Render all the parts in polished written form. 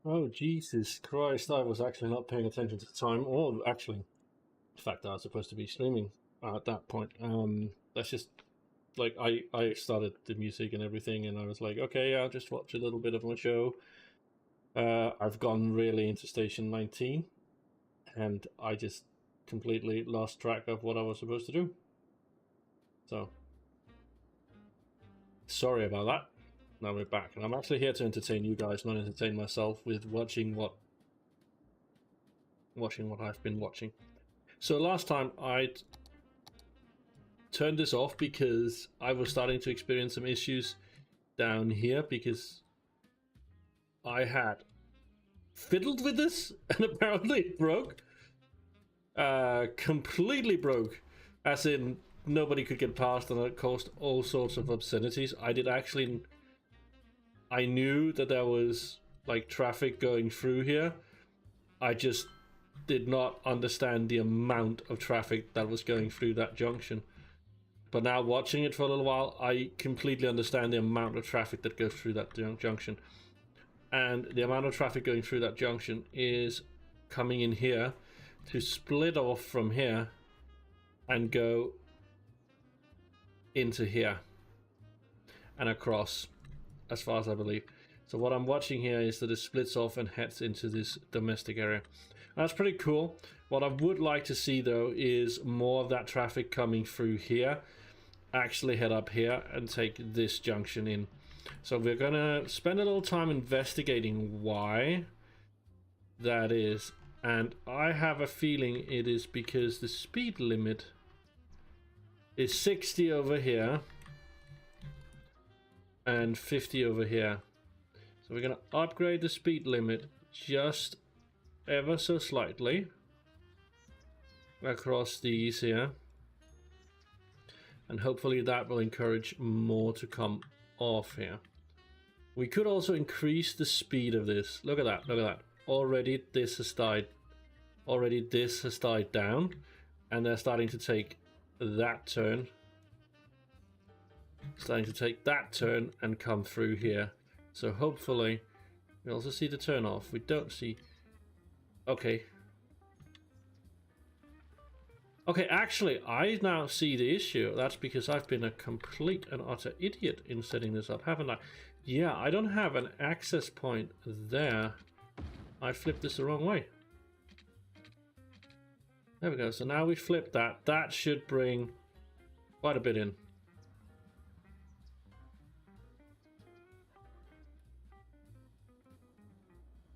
Oh, Jesus Christ, I was actually not paying attention to the time, or actually, the fact that I was supposed to be streaming at that point. That's just, like, I started the music and everything, and I was like, okay, I'll just watch a little bit of my show. I've gone really into Station 19, and I just completely lost track of what I was supposed to do. So, sorry about that. Now we're back, and I'm actually here to entertain you guys, not entertain myself with watching what I've been watching. So last time I'd turned this off because I was starting to experience some issues down here because I had fiddled with this and apparently it broke. Completely broke, as in nobody could get past, and it caused all sorts of obscenities. I knew that there was like traffic going through here. I just did not understand the amount of traffic that was going through that junction. But now watching it for a little while, I completely understand the amount of traffic that goes through that junction. And the amount of traffic going through that junction is coming in here to split off from here and go into here and across, as far as I believe. So what I'm watching here is that it splits off and heads into this domestic area. That's pretty cool. What I would like to see though is more of that traffic coming through here, actually head up here and take this junction in. So we're gonna spend a little time investigating why that is, and I have a feeling it is because the speed limit is 60 over here and 50 over here. So we're gonna upgrade the speed limit just ever so slightly across these here, and hopefully that will encourage more to come off here. We could also increase the speed of this. Look at that, look at that. Already this has died down, and they're starting to take that turn. Starting to take that turn and come through here. So hopefully we also see the turn off. We don't see. Okay. Okay, actually, I now see the issue. That's because I've been a complete and utter idiot in setting this up, haven't I? Yeah, I don't have an access point there. I flipped this the wrong way. There we go. So now we flipped that. That should bring quite a bit in.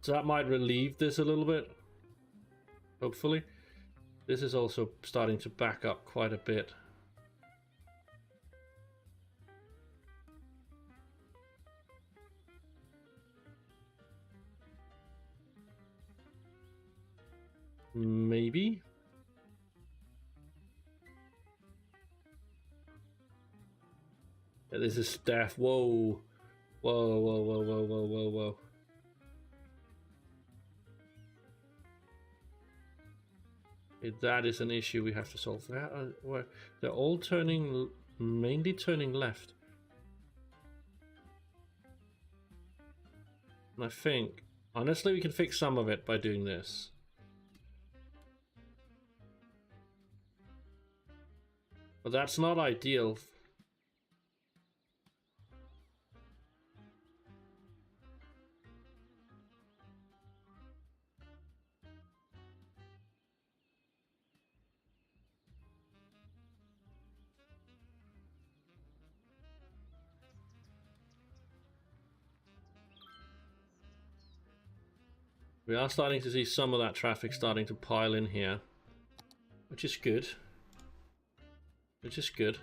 So that might relieve this a little bit. Hopefully. This is also starting to back up quite a bit. Maybe. Yeah, this is staff. Whoa. Whoa, whoa, whoa, whoa, whoa, whoa, whoa. That is an issue we have to solve. They're all turning, mainly turning left. And I think, honestly, we can fix some of it by doing this. But that's not ideal. We are starting to see some of that traffic starting to pile in here, which is good. Which is good.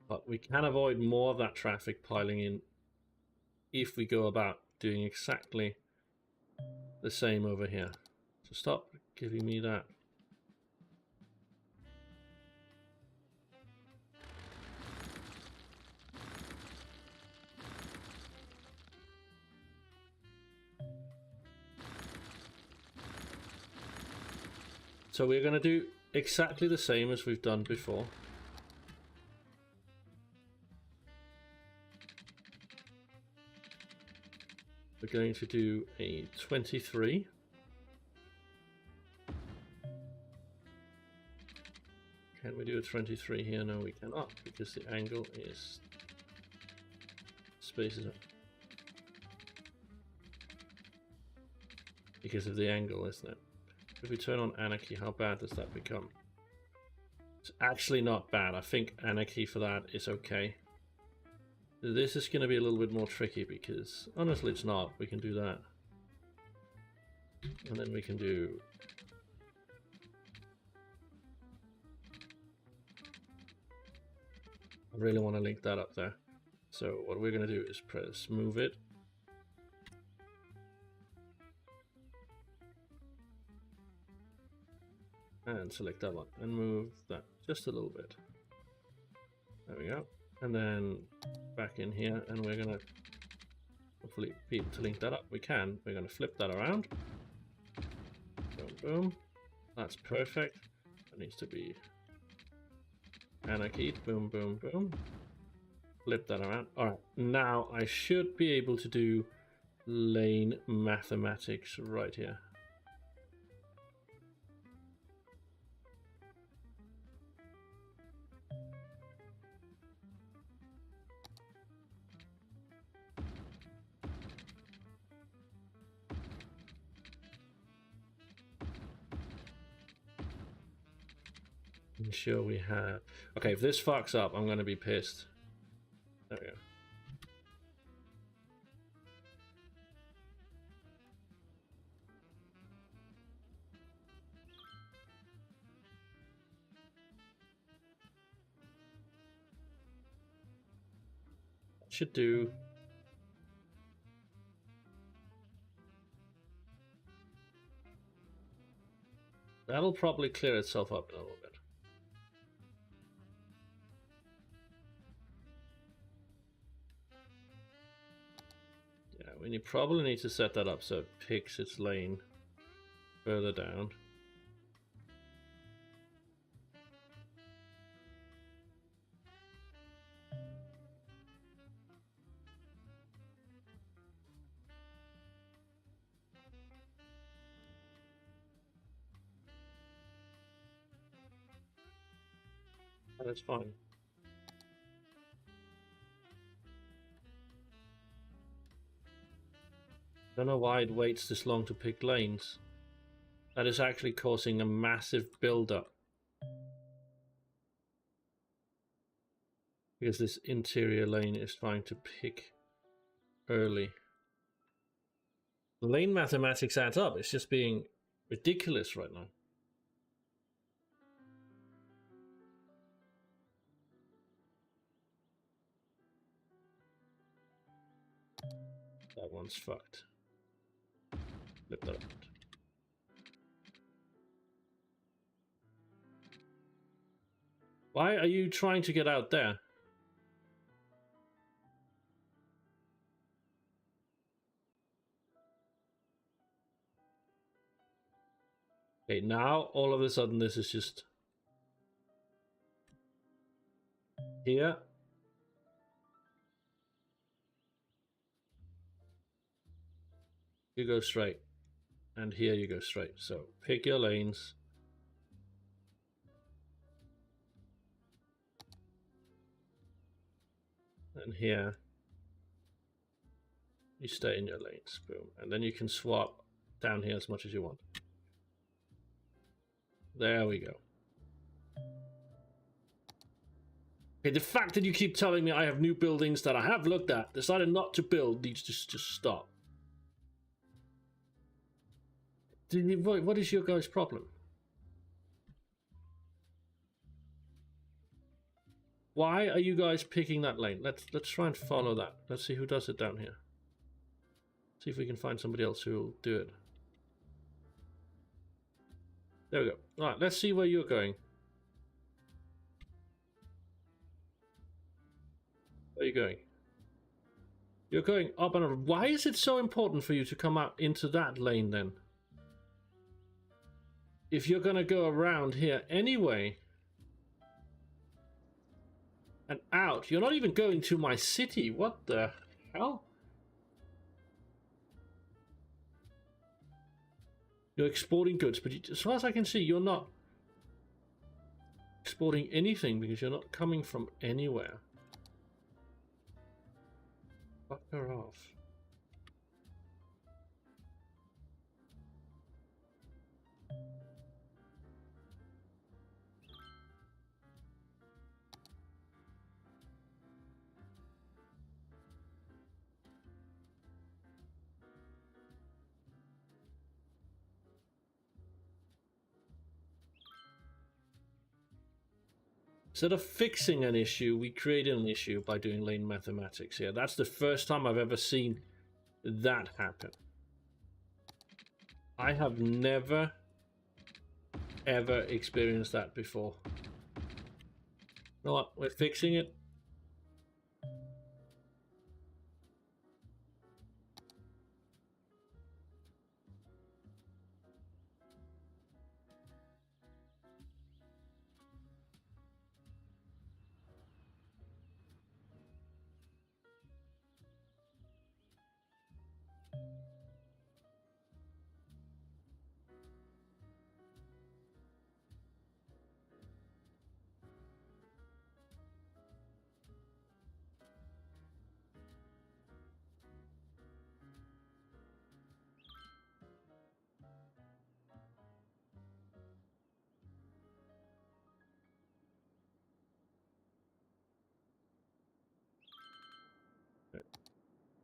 But we can avoid more of that traffic piling in if we go about doing exactly the same over here. So stop giving me that. So we're going to do exactly the same as we've done before. We're going to do a 23. Can we do a 23 here? No, we cannot, because the angle is spaces up. Because of the angle, isn't it? If we turn on Anarchy, how bad does that become? It's actually not bad. I think Anarchy for that is okay. This is going to be a little bit more tricky because, honestly, it's not. We can do that. And then we can do... I really want to link that up there. So what we're going to do is press move it. And select that one and move that just a little bit. There we go. And then back in here, and we're going to hopefully be able to link that up. We can. We're going to flip that around. Boom, boom. That's perfect. That needs to be Anarchy. Boom, boom, boom. Flip that around. Alright, now I should be able to do lane mathematics right here. Ensure we have... Okay, if this fucks up, I'm going to be pissed. There we go. Should do... That'll probably clear itself up in a little bit. We probably need to set that up so it picks its lane further down. That's fine. Don't know why it waits this long to pick lanes. That is actually causing a massive build-up. Because this interior lane is trying to pick early. The lane mathematics adds up. It's just being ridiculous right now. That one's fucked. Flip that around. Why are you trying to get out there? Okay, now all of a sudden this is just here. You go straight, and here you go straight. So pick your lanes. And here you stay in your lanes, boom. And then you can swap down here as much as you want. There we go. Okay, the fact that you keep telling me I have new buildings that I have looked at, decided not to build, needs to just stop. What is your guys' problem? Why are you guys picking that lane? Let's try and follow that. Let's see who does it down here. See if we can find somebody else who will do it. There we go. All right, let's see where you're going. Where are you going? You're going up and around. Why is it so important for you to come out into that lane then? If you're going to go around here anyway and out, you're not even going to my city. What the hell? You're exporting goods, but as far as I can see, you're not exporting anything because you're not coming from anywhere. Fuck her off. Instead of fixing an issue, we created an issue by doing lane mathematics here. That's the first time I've ever seen that happen. I have never, ever experienced that before. You know what? We're fixing it.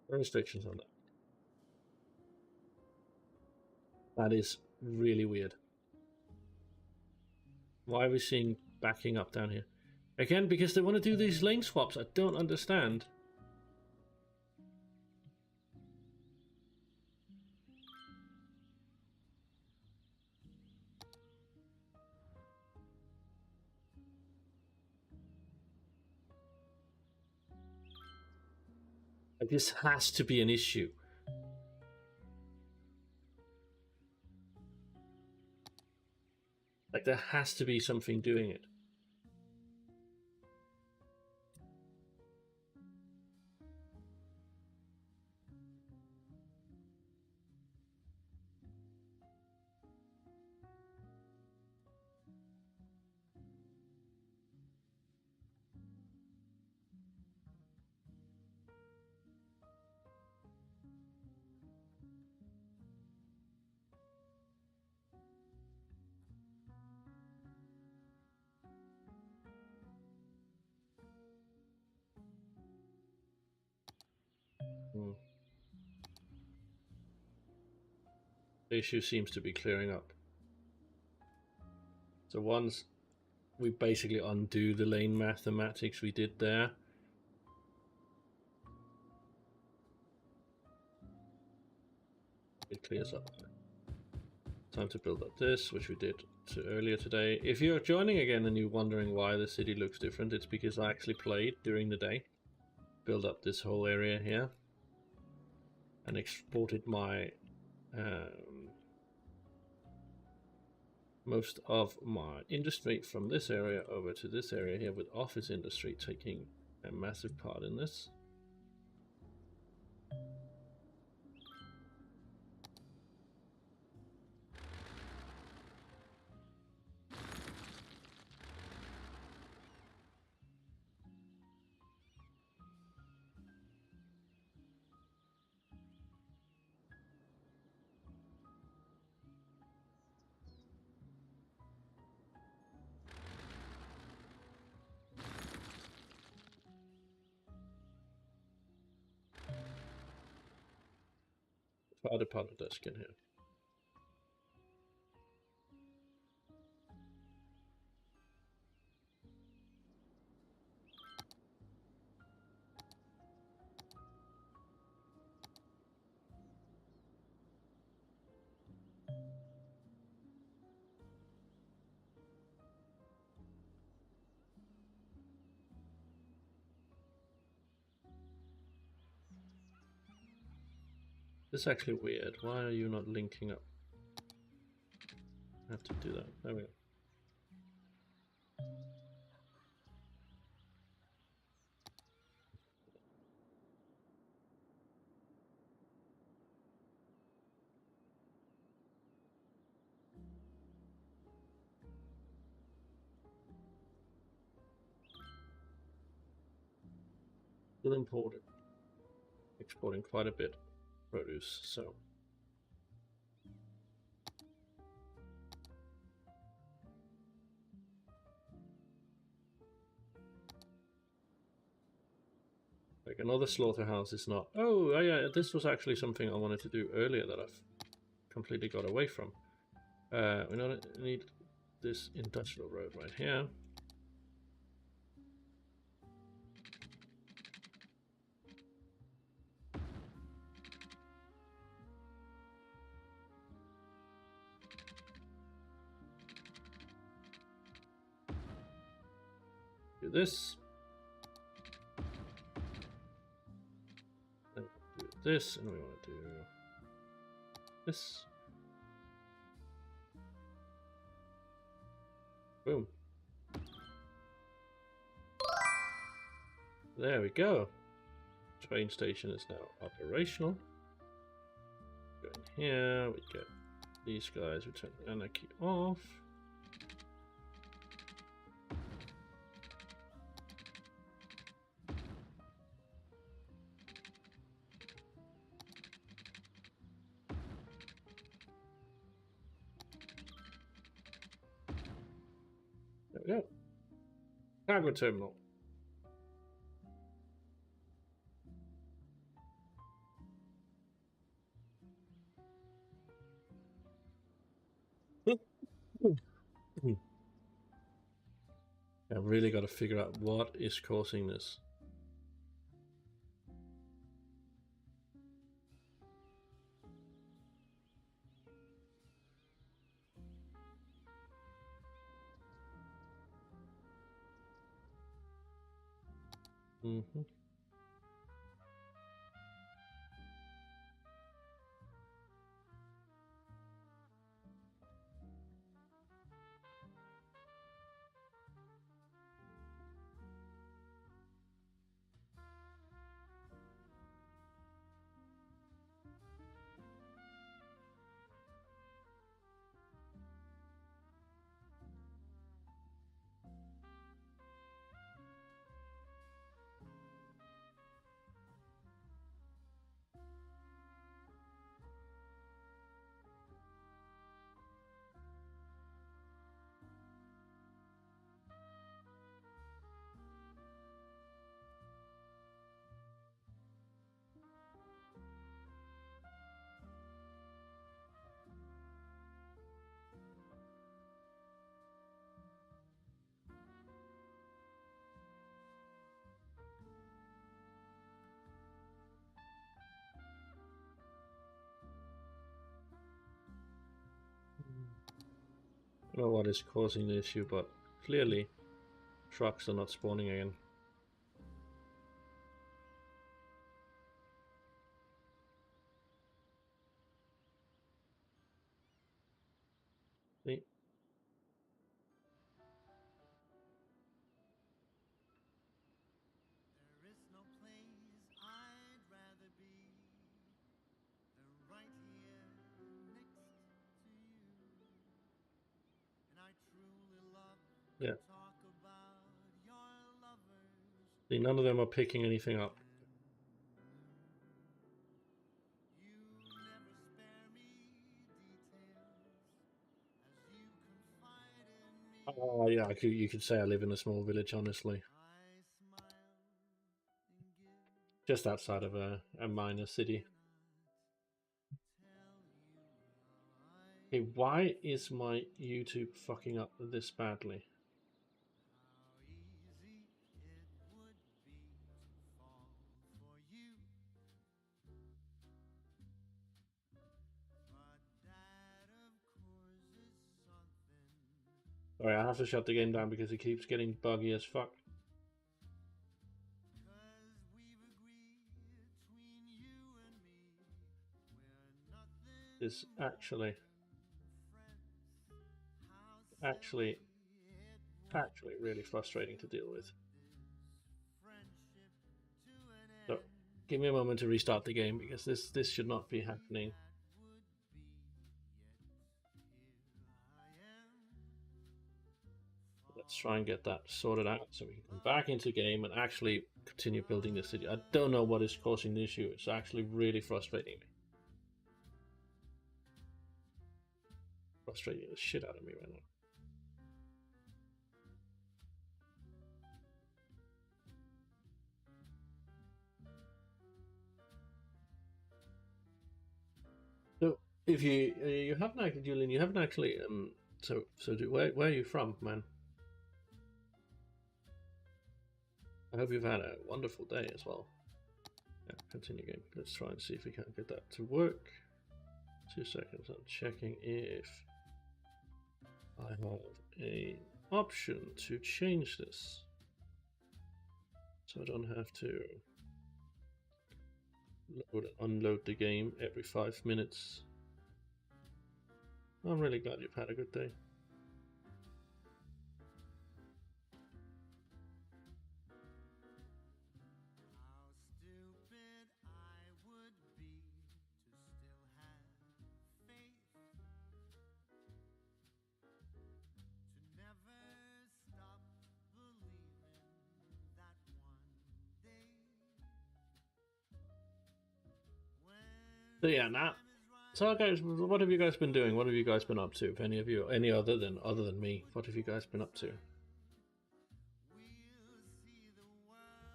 No restrictions on that. That is really weird. Why are we seeing backing up down here? Again, because they want to do these lane swaps. I don't understand. Like, this has to be an issue. Like, there has to be something doing it. The issue seems to be clearing up. So once we basically undo the lane mathematics we did there, it clears up. Time to build up this, which we did earlier today. If you're joining again and you're wondering why the city looks different, it's because I actually played during the day. Build up this whole area here and exported my most of my industry from this area over to this area here, with office industry taking a massive part in this. Fire department desk in here. This is actually weird. Why are you not linking up? I have to do that. There we go. still imported, exporting quite a bit of produce. So like another slaughterhouse is not. Oh yeah, this was actually something I wanted to do earlier that I've completely got away from. We need this industrial road right here. Do this. Then do this, and we want to do this. Boom. There we go. Train station is now operational. Go in here, we get these guys, we turn anarchy off. There we go. Cargo terminal. I've really got to figure out what is causing this. Mm-hmm. I don't know what is causing the issue, but clearly trucks are not spawning again. See? There is no place I'd rather be than right here next to you. And I truly love to talk about your lovers. See, none of them are picking anything up. You never spare me details as you confide in me. Oh yeah, you could say I live in a small village, honestly. I smile and give. Just outside of a minor city. Hey, why is my YouTube fucking up this badly? How easy it would be to fall for you. But that, of course, is something. Alright, I have to shut the game down because it keeps getting buggy as fuck. Cause we've agreed between you and me, we're nothing It's actually really frustrating to deal with. So, give me a moment to restart the game because this should not be happening. Let's try try and get that sorted out so we can come back into game and actually continue building the city. I don't know what is causing the issue. It's actually really frustrating me. Frustrating the shit out of me right now. So if you haven't actually, Julian, you haven't actually where are you from, man? I hope you've had a wonderful day as well. Yeah, continue game. Let's try and see if we can get that to work. 2 seconds. I'm checking if I have an option to change this, so I don't have to load and unload the game every 5 minutes. I'm really glad you've had a good day. So yeah, now. So guys, what have you guys been doing? What have you guys been up to? If any of you, any other than me, what have you guys been up to?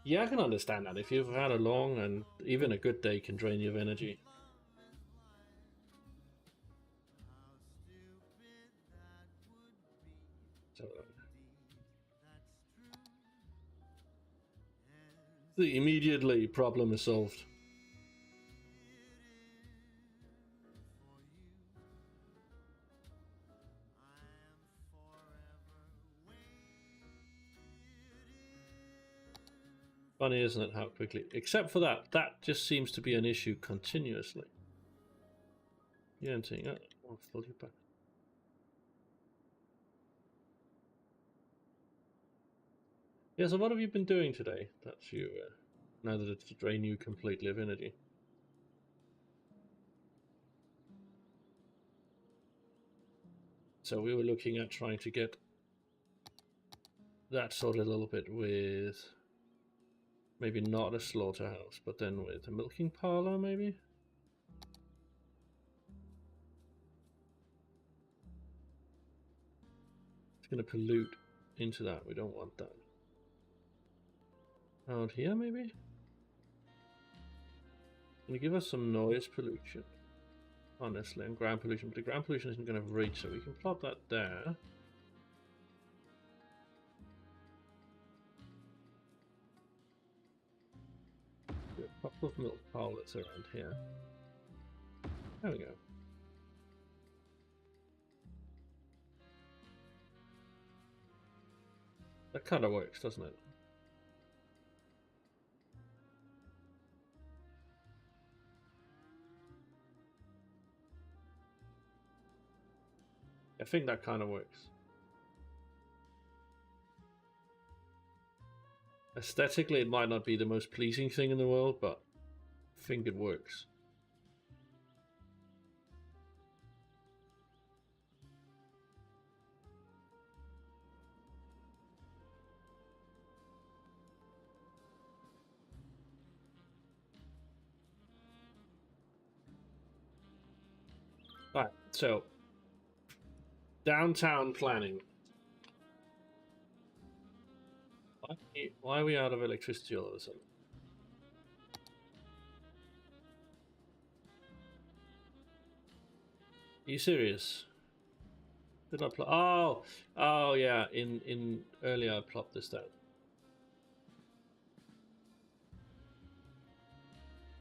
Yeah, I can understand that. If you've had a long and even a good day can drain you of energy. So, the immediately problem is solved. Funny, isn't it, how quickly? Except for that just seems to be an issue continuously. Yeah, I'm saying, I'll fill you back. Yeah, so what have you been doing today? That's you, now that it's drained you completely of energy. So we were looking at trying to get that sorted a little bit with maybe not a slaughterhouse, but then with a milking parlor, maybe? It's going to pollute into that. We don't want that. Out here, maybe? Going to give us some noise pollution, honestly, and ground pollution, but the ground pollution isn't going to reach, so we can plot that there. Do a couple of milk parlors around here. There we go. That kind of works, doesn't it? I think that kind of works. Aesthetically, it might not be the most pleasing thing in the world, but I think it works. Right, so downtown planning. Why are we out of electricity all of a sudden? Are you serious? Did I plot? Oh yeah. In earlier, I plopped this down.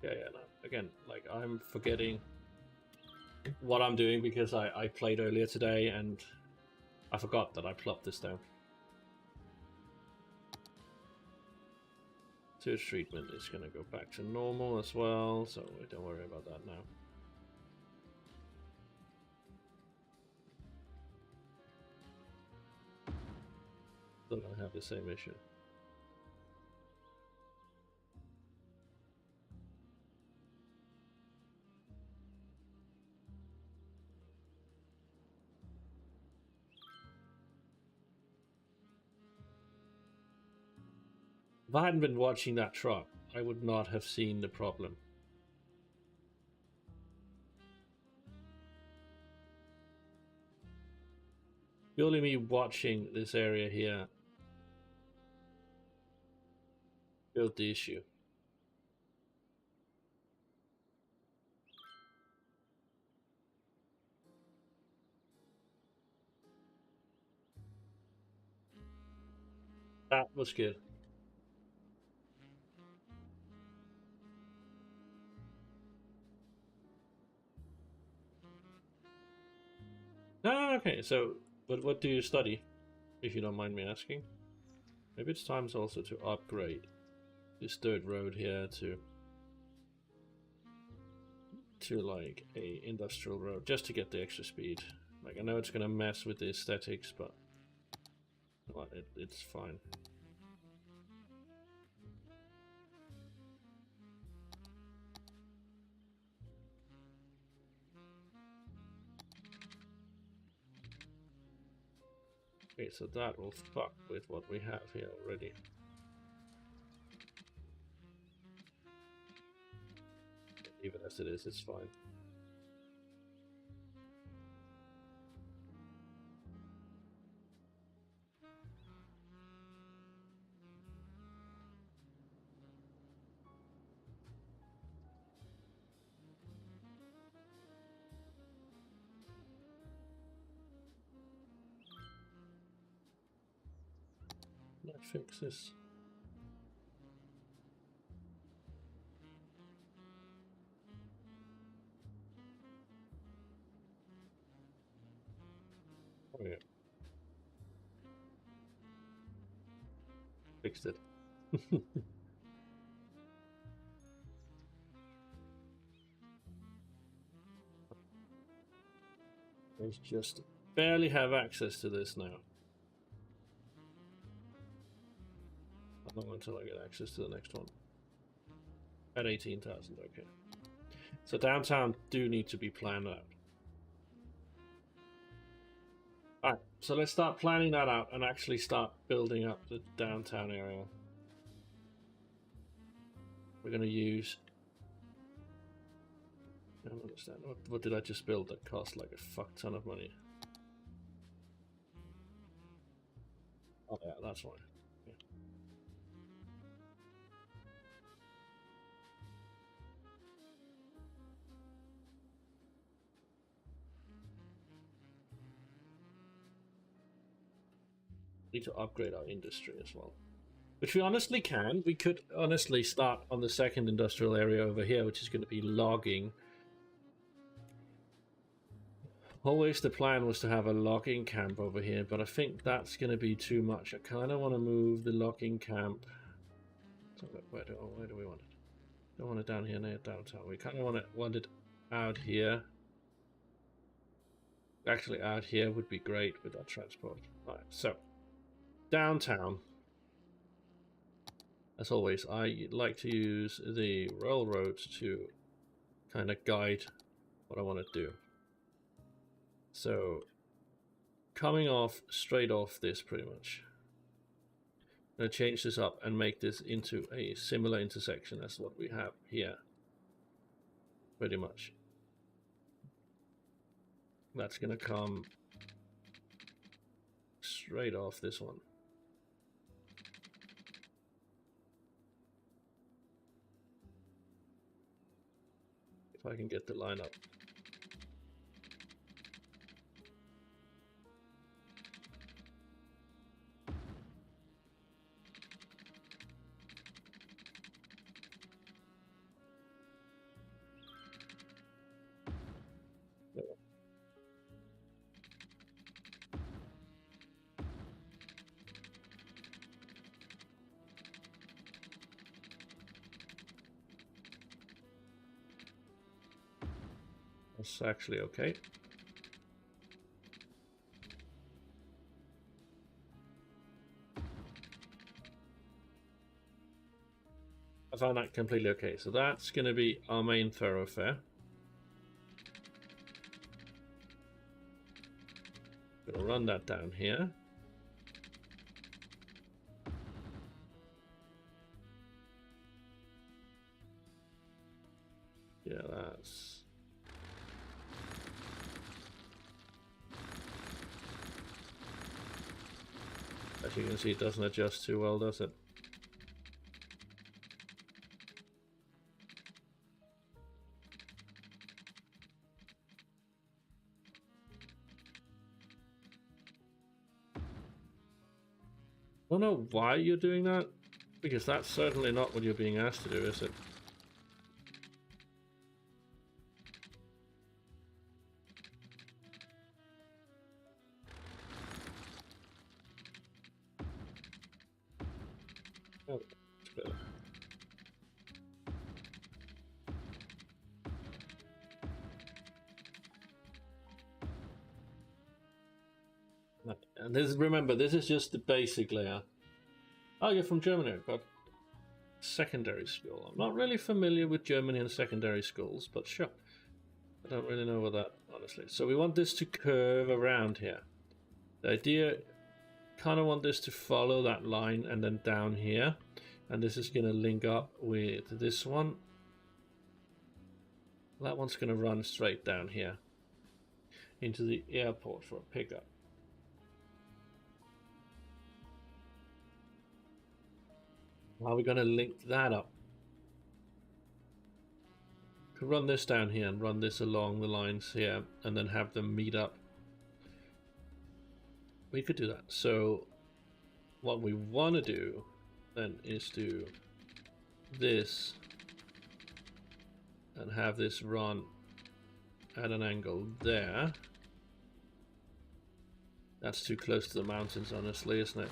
Yeah. No. Again, like I'm forgetting what I'm doing because I played earlier today and I forgot that I plopped this down. Sewage treatment is going to go back to normal as well, so don't worry about that now. Still going to have the same issue. If I hadn't been watching that truck, I would not have seen the problem. Purely me watching this area here built the issue. That was good. Ah, okay, so, but what do you study, if you don't mind me asking? Maybe it's time also to upgrade this dirt road here to like a industrial road, just to get the extra speed. Like, I know it's gonna mess with the aesthetics, but well, it's fine. Okay, so that will fuck with what we have here already. Even as it is, it's fine. Let's fix this. Oh yeah. Fixed it. I just barely have access to this now. Not until I get access to the next one. At 18,000, okay. So downtown do need to be planned out. Alright, so let's start planning that out and actually start building up the downtown area. We're going to use... I don't understand. What did I just build that cost like a fuck ton of money? Oh yeah, that's why. Yeah. Need to upgrade our industry as well. Which we honestly can. We could honestly start on the second industrial area over here, which is going to be logging. Always the plan was to have a logging camp over here, but I think that's going to be too much. I kind of want to move the logging camp. So where do we want it? Don't want it down here near downtown. We kind of want it out here. Actually, out here would be great with our transport. Alright, so downtown. As always, I like to use the railroads to kind of guide what I want to do. So, coming off, straight off this pretty much. I'm going to change this up and make this into a similar intersection as what we have here. Pretty much. That's going to come straight off this one. If I can get the line up. That's actually okay. I found that completely okay. So that's going to be our main thoroughfare. Gonna run that down here. Yeah, that's... As you can see, it doesn't adjust too well, does it? I don't know why you're doing that, because that's certainly not what you're being asked to do, is it? Oh, it's better. And this, remember, this is just the basic layer. Oh, you're from Germany. I've got secondary school. I'm not really familiar with Germany and secondary schools, but sure. I don't really know what that, honestly. So we want this to curve around here. The idea, kind of want this to follow that line and then down here. And this is going to link up with this one. That one's going to run straight down here into the airport for a pickup. How are we going to link that up? Could run this down here and run this along the lines here and then have them meet up. We could do that. So what we want to do then is do this and have this run at an angle there. That's too close to the mountains, honestly, isn't it?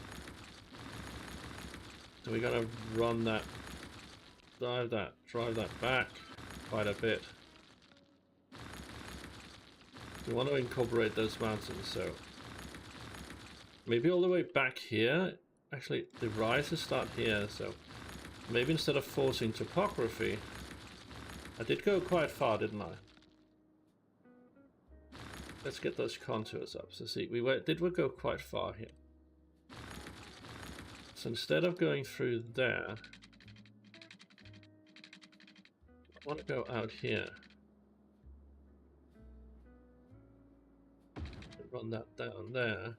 So we gotta run that, drive that back quite a bit. We want to incorporate those mountains, so maybe all the way back here. Actually, the rises start here, so maybe instead of forcing topography, I did go quite far, didn't I? Let's get those contours up. So see, we go quite far here. So instead of going through there, I want to go out here. Run that down there,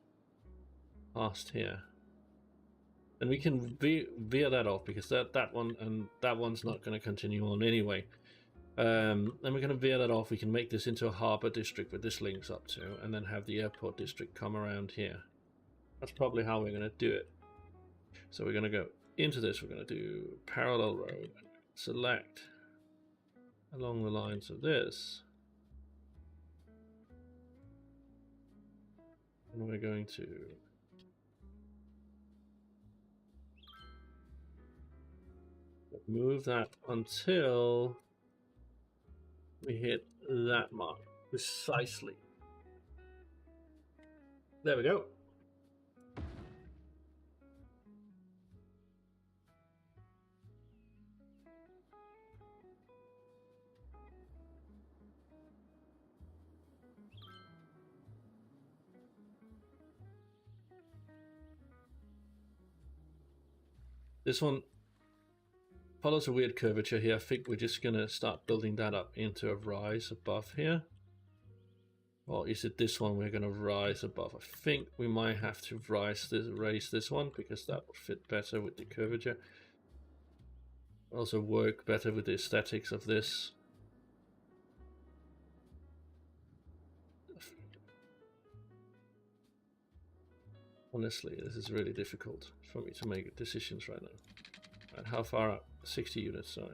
past here. And we can veer that off because that one and that one's not going to continue on anyway. Then we're going to veer that off. We can make this into a harbour district where this links up to, and then have the airport district come around here. That's probably how we're going to do it. So we're going to go into this. We're going to do parallel road, select along the lines of this, and we're going to move that until we hit that mark precisely. There we go. This one follows a weird curvature here. I think we're just going to start building that up into a rise above here. Or is it this one we're going to rise above? I think we might have to raise this one because that would fit better with the curvature. Also work better with the aesthetics of this. Honestly, this is really difficult for me to make decisions right now. Right, how far up? 60 units, right.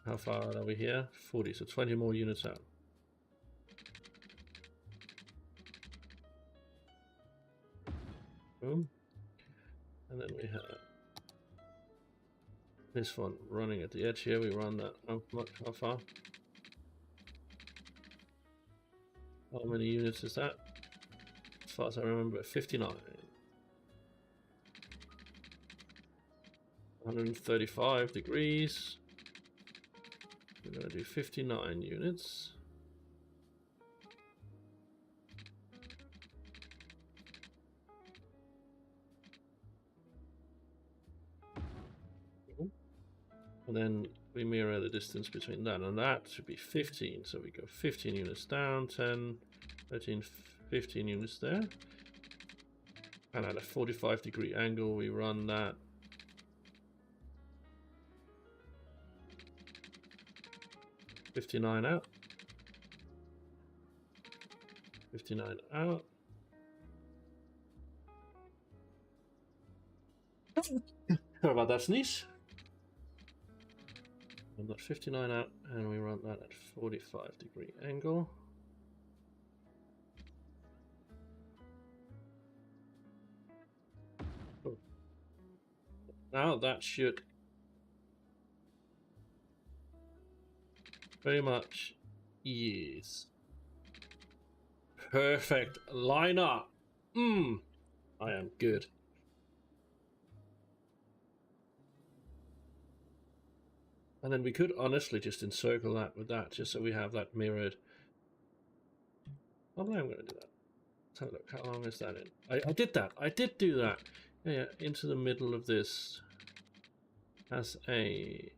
How far out are we here? 40, so 20 more units out. Boom. And then we have this one running at the edge here. We run that how far? How many units is that? As far as I remember, 59. 135 degrees. We're going to do 59 units. And then we mirror the distance between that and that should be 15. So we go 15 units down, 10, 13, 15 units there. And at a 45-degree angle, we run that. $59 out. 59 out. Sorry about that sneeze. Run that 59 out, and we run that at 45-degree angle. Oh. Now that should very much, yes. Perfect line up. I am good. And then we could honestly just encircle that with that, just so we have that mirrored. Probably I'm going to do that. Let's have a look. How long is that in? I did that. I did do that. Yeah, into the middle of this. As a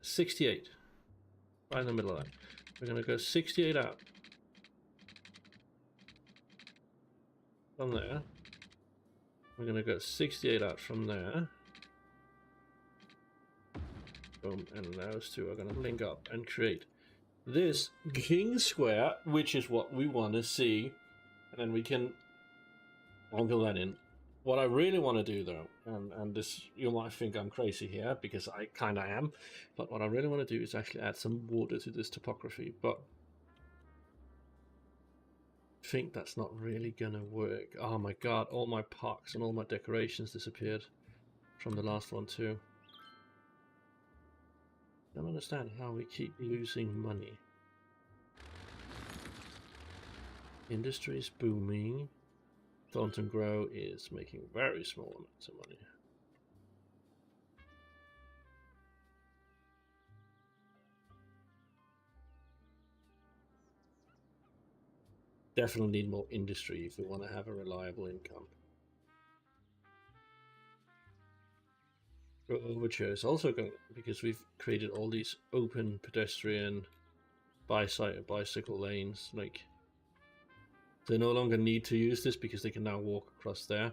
68. Right in the middle of that. We're going to go 68 out. From there. We're going to go 68 out from there. Boom, and those two are going to link up and create this king square, which is what we want to see. And then we can angle that in. What I really want to do, though, and this, you might think I'm crazy here, because I kind of am, but what I really want to do is actually add some water to this topography, but I think that's not really going to work. Oh my god, all my parks and all my decorations disappeared from the last one too. I don't understand how we keep losing money. Industry is booming. Thornton Grow is making very small amounts of money. Definitely need more industry if we want to have a reliable income. Overture is also going, because we've created all these open pedestrian bicycle lanes. Like, they no longer need to use this because they can now walk across there,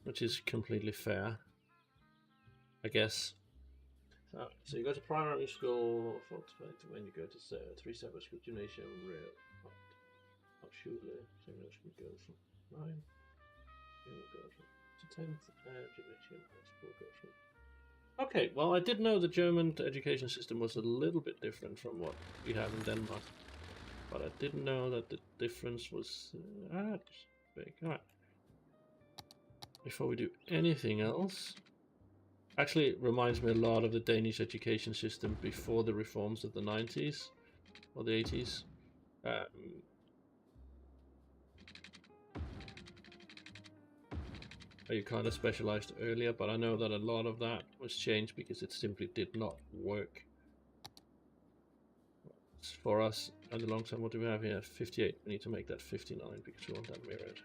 which is completely fair, I guess. So you go to primary school, when you go to 3 separate school, gymnasium, rail, Schule, secondary school goes from 9, goes to 10th, gymnasium, school goes from. Okay, well, I did know the German education system was a little bit different from what we have in Denmark, but I didn't know that the difference was big. All right. Before we do anything else, actually, it reminds me a lot of the Danish education system before the reforms of the 90s or the 80s. You kind of specialized earlier, but I know that a lot of that was changed because it simply did not work for us. And the long term, what do we have here? 58. We need to make that 59 because we want that mirrored.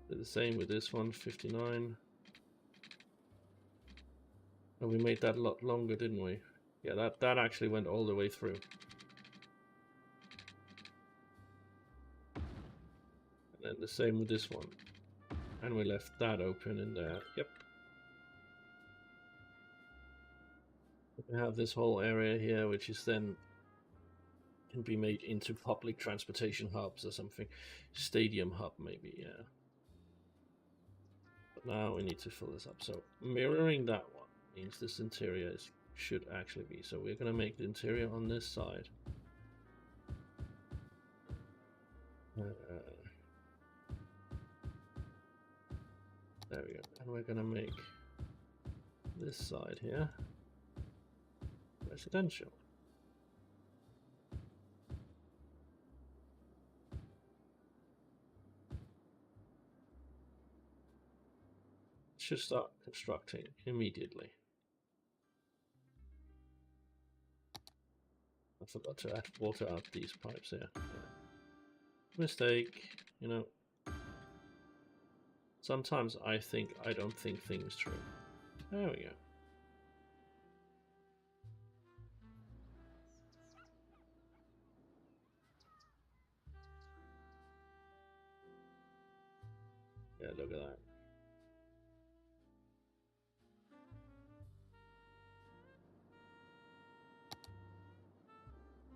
Did the same with this one, 59. And we made that a lot longer, didn't we? Yeah, that actually went all the way through. And the same with this one. And we left that open in there. Yep. We have this whole area here, which is then can be made into public transportation hubs or something. Stadium hub, maybe, yeah. But now we need to fill this up. So mirroring that one means this interior should actually be. So we're going to make the interior on this side. There we go. And we're going to make this side here residential. Should start constructing immediately. I forgot to add water out these pipes here. Yeah. Mistake, you know. Sometimes I don't think things through. There we go. Yeah, look at that.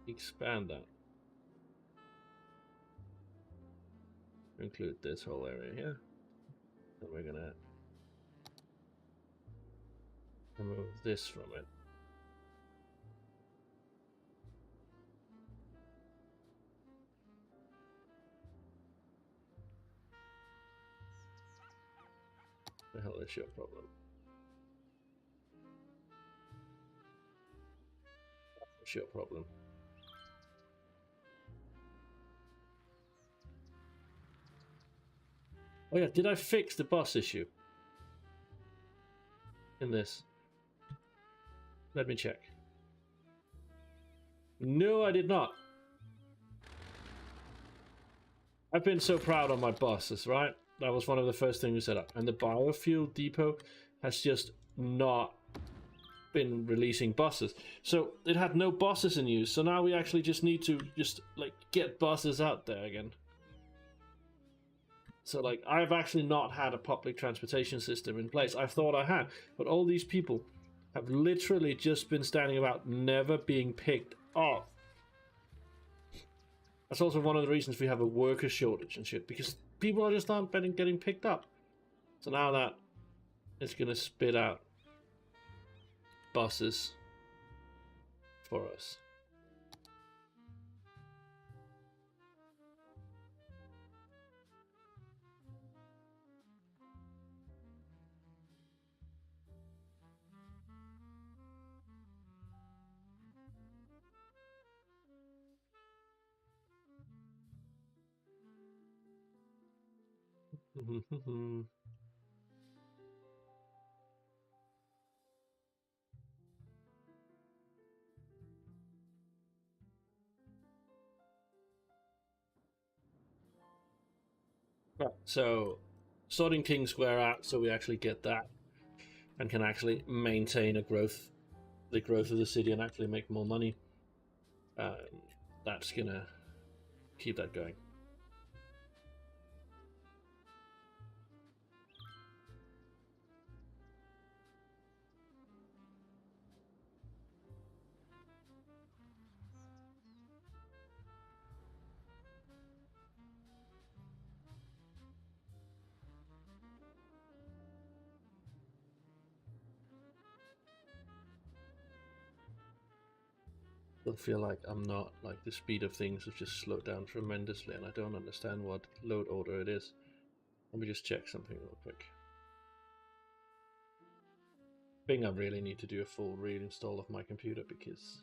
Expand that. Include this whole area here. And we're gonna remove this from it. The hell is your problem? What's your problem? Oh yeah, did I fix the bus issue in this? Let me check. No, I did not. I've been so proud of my buses, right? That was one of the first things we set up. And the biofuel depot has just not been releasing buses. So it had no buses in use. So now we actually just need to just like get buses out there again. So like I've actually not had a public transportation system in place. I thought I had, but all these people have literally just been standing about never being picked up. That's also one of the reasons we have a worker shortage and shit, because people are just aren't getting picked up. So now that is going to spit out buses for us. Right, so sorting King Square out so we actually get that and can actually maintain the growth of the city and actually make more money. That's gonna keep that going. I feel like I'm not, like the speed of things has just slowed down tremendously and I don't understand what load order it is. Let me just check something real quick. I think I really need to do a full reinstall of my computer because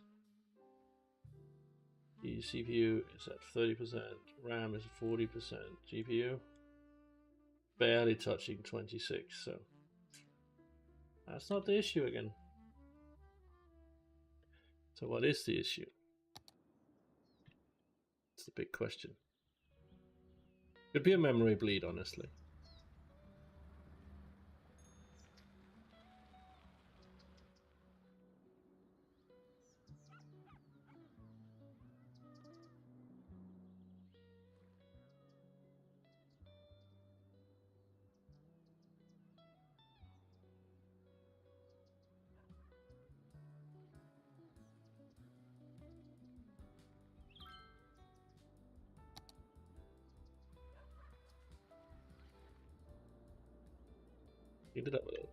the CPU is at 30%, RAM is 40%, GPU barely touching 26, so that's not the issue again. So what is the issue? It's the big question. Could be a memory bleed, honestly. He did that with it.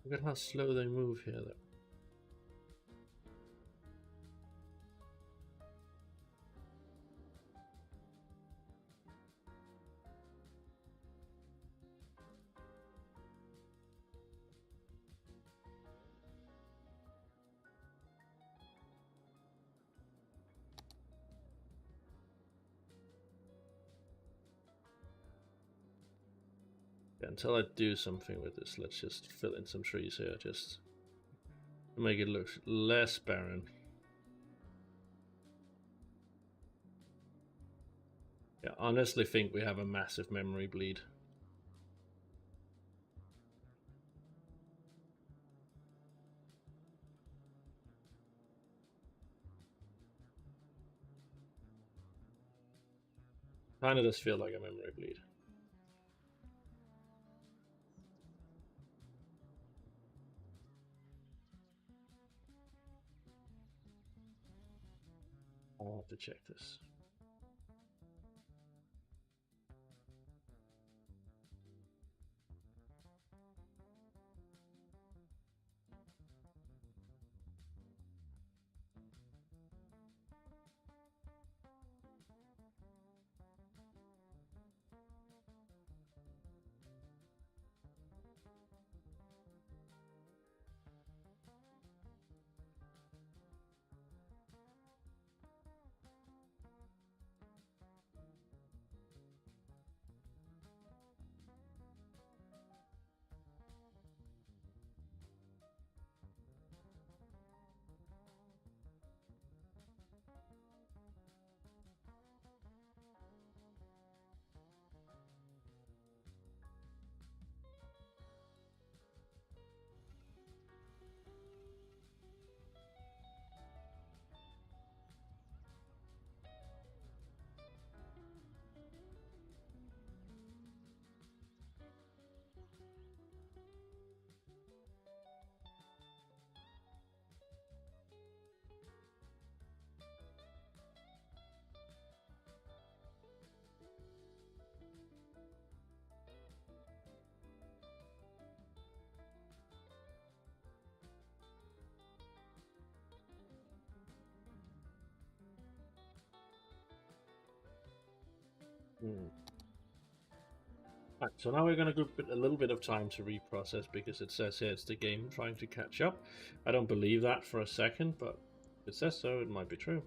Look at how slow they move here, though. Until I do something with this, let's just fill in some trees here, just to make it look less barren. Yeah, I honestly think we have a massive memory bleed. Kinda does feel like a memory bleed. I'll have to check this. Right, so now we're going to give it a little bit of time to reprocess because it says here it's the game trying to catch up. I don't believe that for a second, but if it says so, it might be true.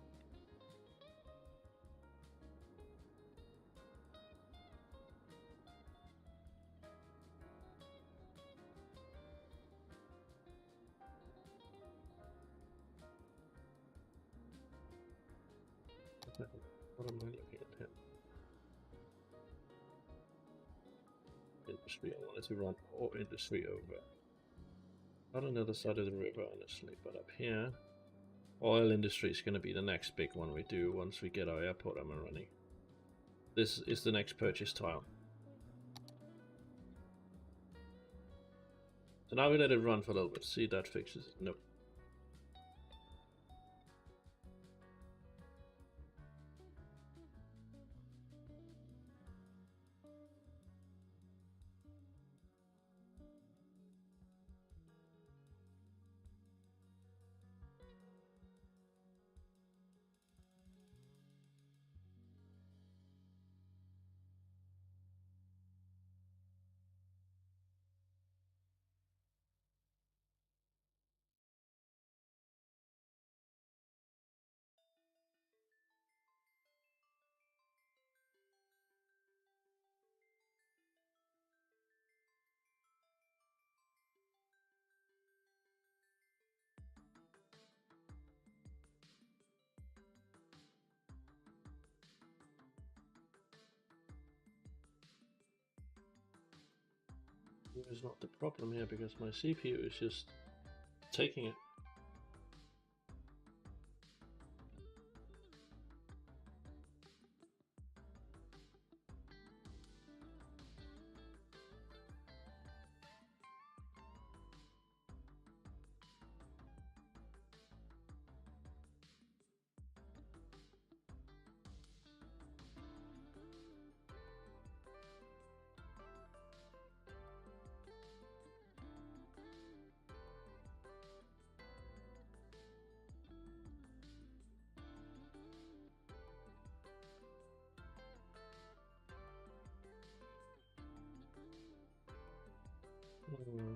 What am I looking at here? Industry. I wanted to run all industry over. Not on the other side of the river, honestly, but up here. Oil industry is going to be the next big one we do once we get our airport up and running. This is the next purchase tile. So now we let it run for a little bit. See if that fixes it. Nope. Is not the problem here because my CPU is just taking it. Hmm.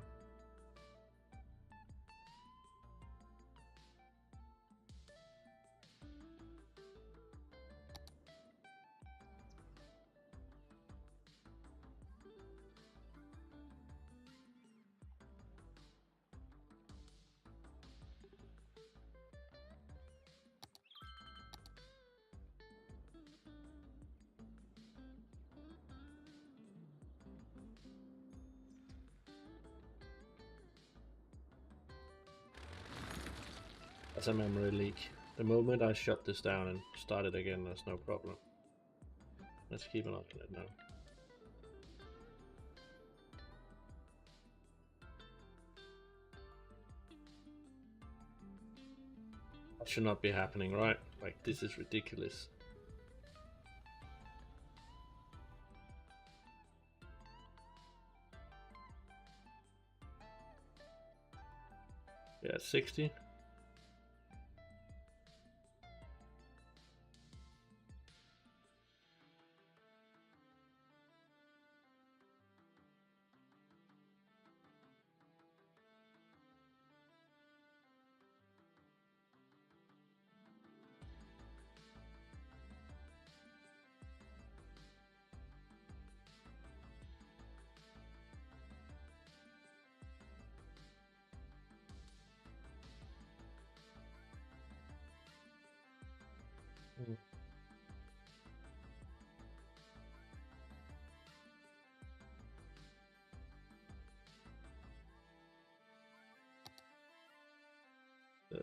That's a memory leak. The moment I shut this down and start it again, there's no problem. Let's keep an eye on it now. That should not be happening, right? Like, this is ridiculous. Yeah, 60.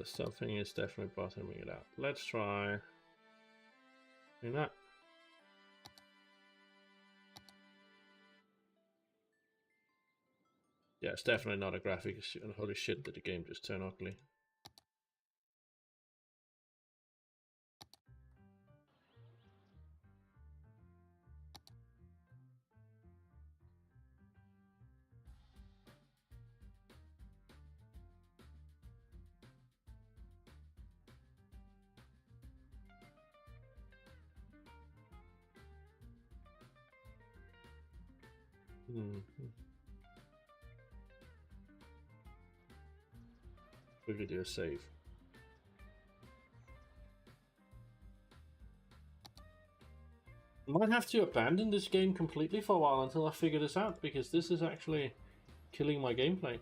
Something is definitely bottoming it out. Let's try doing that. Yeah, it's definitely not a graphic issue, and holy shit did the game just turn ugly. Quickly do a save. I might have to abandon this game completely for a while until I figure this out, because this is actually killing my gameplay.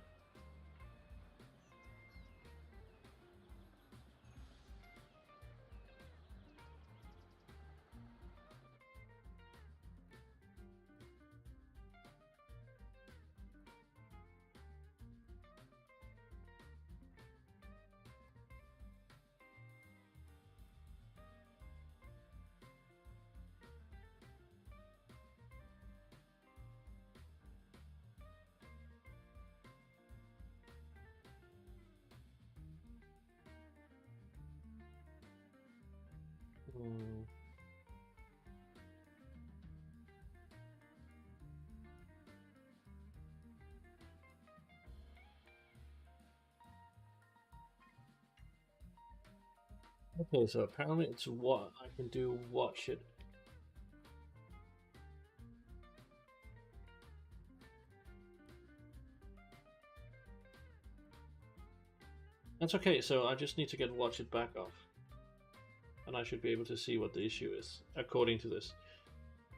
Okay, so apparently it's what I can do, watch it. That's okay, so I just need to get watch it back off. And I should be able to see what the issue is, according to this.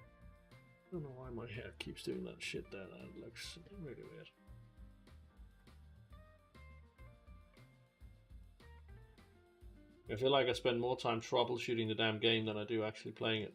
I don't know why my hair keeps doing that shit there, that looks really weird. I feel like I spend more time troubleshooting the damn game than I do actually playing it.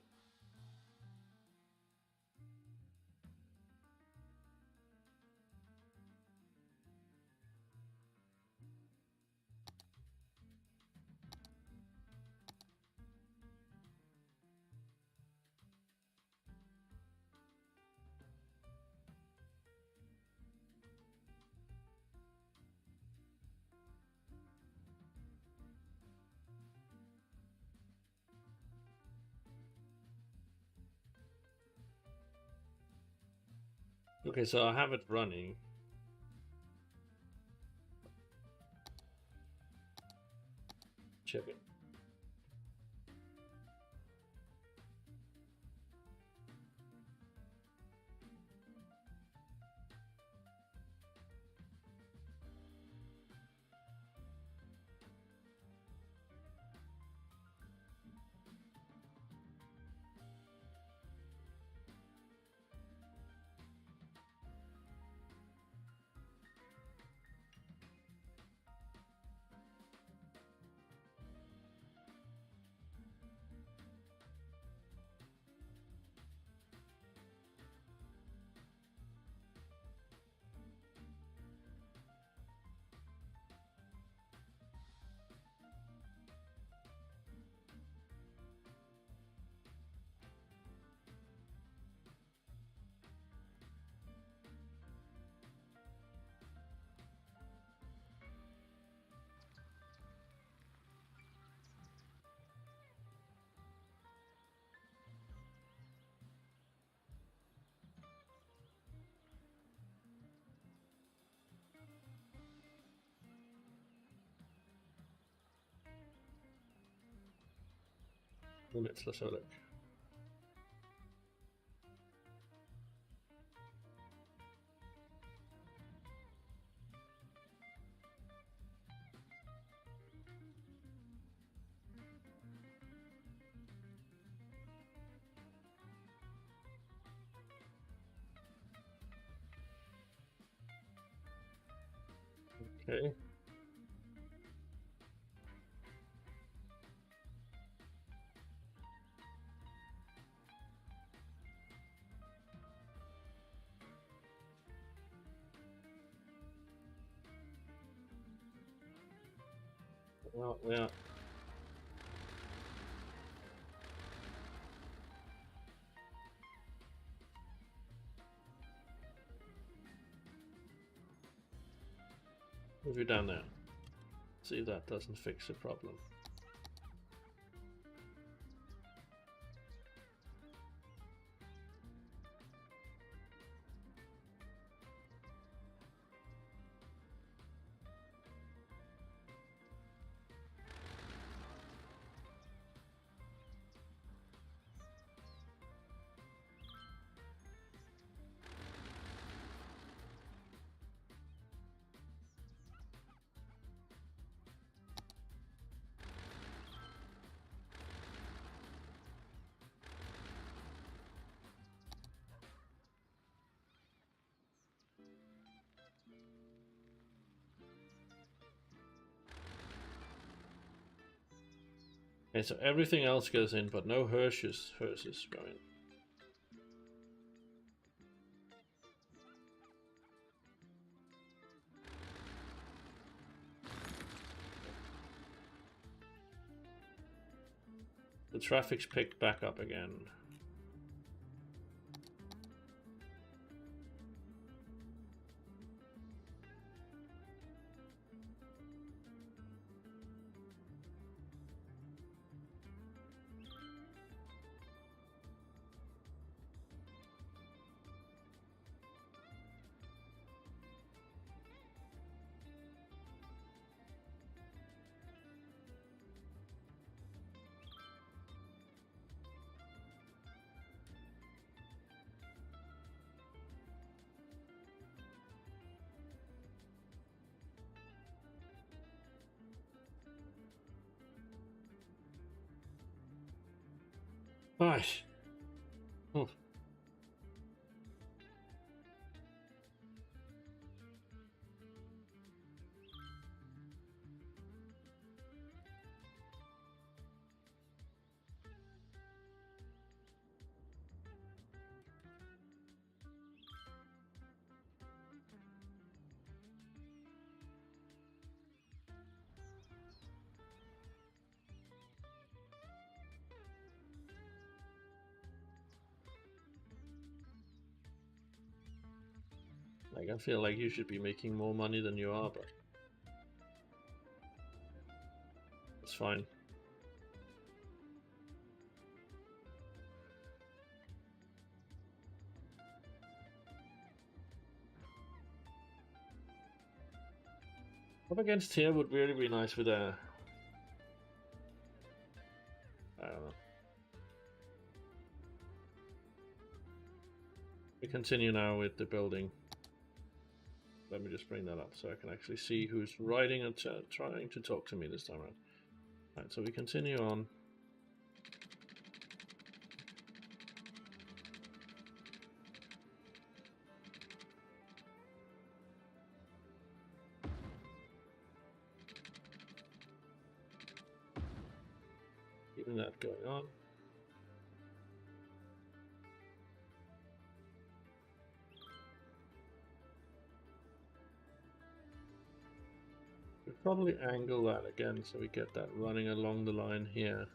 Okay, so I have it running. Check it. Let's have a look. Okay. Well, yeah. Move you down there. See if that doesn't fix the problem. Okay, so everything else goes in, but no hearses go in. The traffic's picked back up again. Right. Hmm. Like, I feel like you should be making more money than you are, but it's fine. Up against here would really be nice with a... I don't know. We continue now with the building. Let me just bring that up so I can actually see who's writing and trying to talk to me this time around. Right, so we continue on. Keeping that going on. We'll probably angle that again so we get that running along the line here.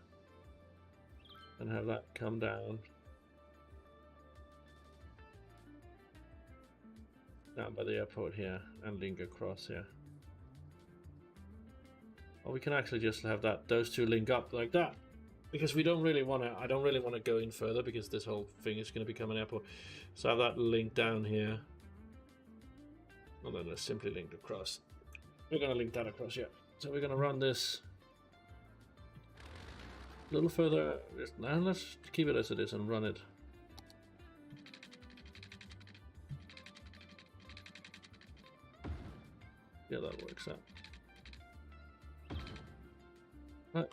And have that come down by the airport here and link across here. Or we can actually just have those two link up like that, because we don't really want to. I don't really want to go in further because this whole thing is going to become an airport. So have that link down here, and then it's simply linked across. We're going to link that across, yeah. So we're going to run this A little further. Now let's keep it as it is and run it. Yeah, that works out. Right.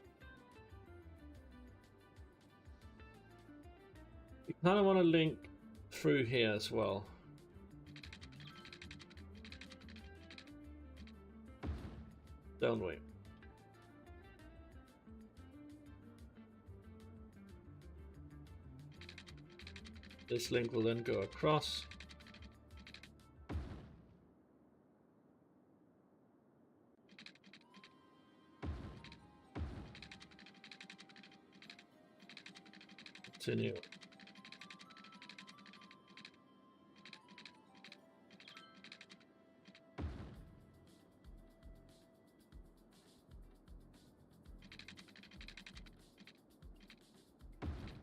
We kind of want to link through here as well. Don't we? This link will then go across. Continue.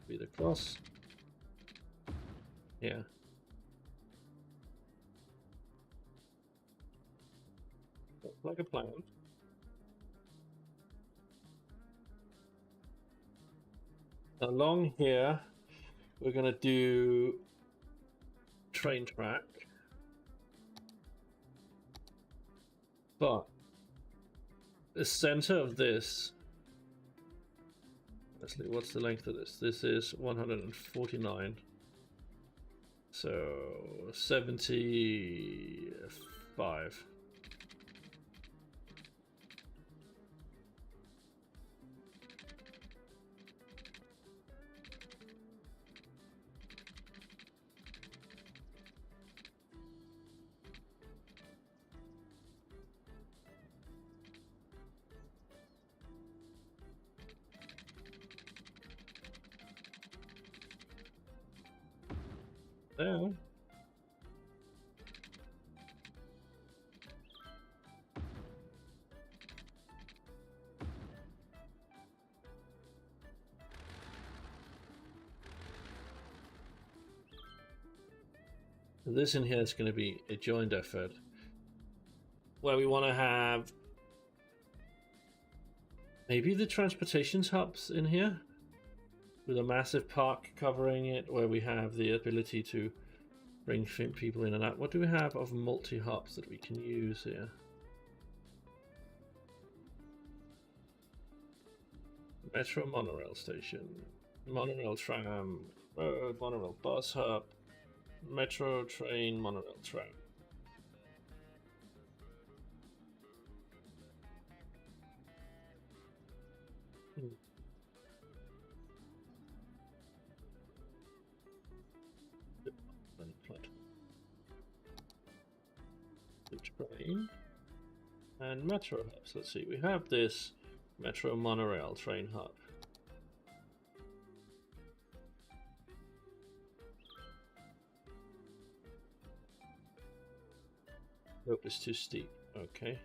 Be the cross. Yeah. Like a plan. Along here, we're going to do train track. But the center of this, actually, what's the length of this? This is 149. So 75. There. This in here is going to be a joint effort where we want to have maybe the transportation hubs in here with a massive park covering it, where we have the ability to bring people in and out. What do we have of multi-hubs that we can use here? Metro monorail station, monorail tram, monorail bus hub, metro train, monorail tram. Train and metro hubs. Let's see, we have this metro monorail train hub. Nope, it's too steep. Okay.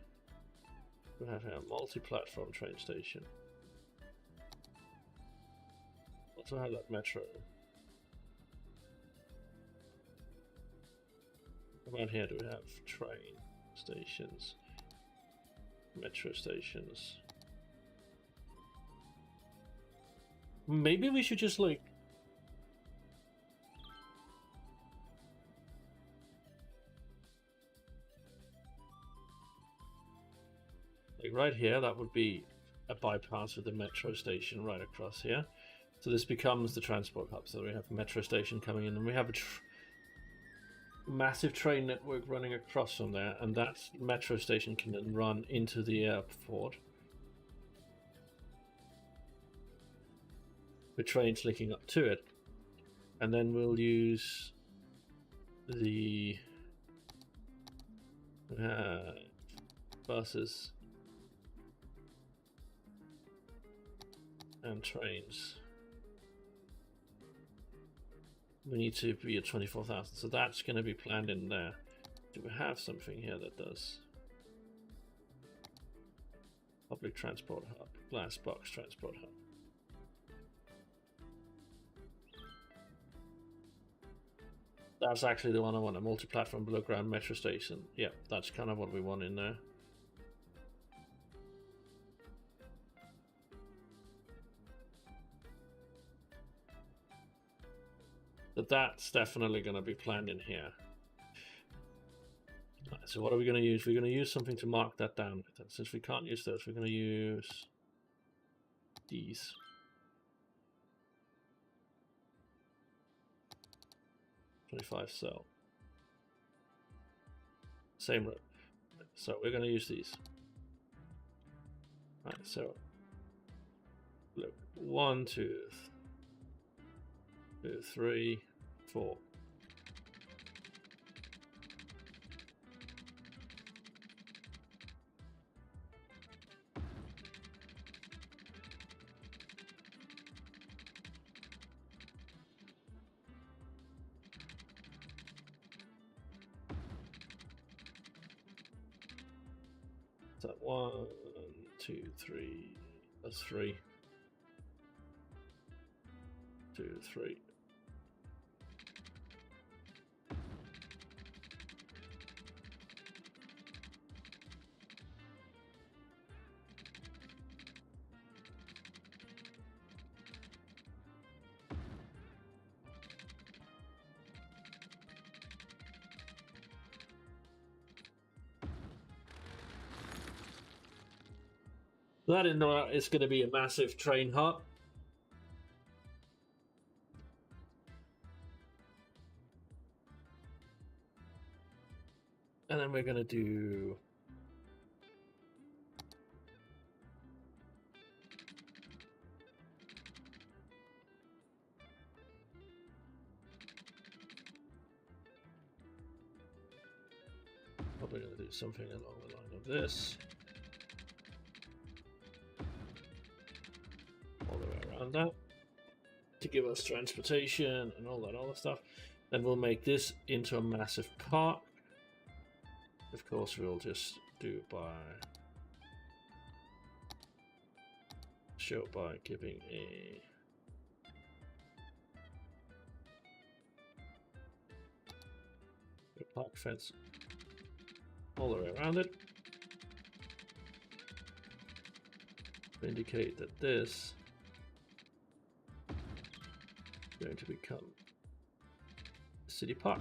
We have a multi-platform train station. Also have that metro. Around here, do we have train stations, metro stations? Maybe we should just like right here, that would be a bypass of the metro station right across here. So this becomes the transport hub. So we have a metro station coming in, and we have a massive train network running across from there, and that metro station can then run into the airport with trains linking up to it, and then we'll use the buses and trains. We need to be at 24,000, so that's going to be planned in there. Do we have something here that does? Public transport hub, glass box transport hub. That's actually the one I want, a multi-platform below ground metro station. Yeah, that's kind of what we want in there. But that's definitely going to be planned in here. Right, so what are we going to use? We're going to use something to mark that down. Since we can't use those, we're going to use these. $25 cell. Same row. So we're going to use these. Right, so look, 1, 2, 3, 4. So 1, 2, 3. That's 3. 2, 3. That is going to be a massive train hub. And then we're going to do probably going to do something along the line of this. All the way around that to give us transportation and all that other stuff. Then we'll make this into a massive park. Of course, we'll just do it by show by giving a park fence all the way around it to indicate that this is going to become a city park.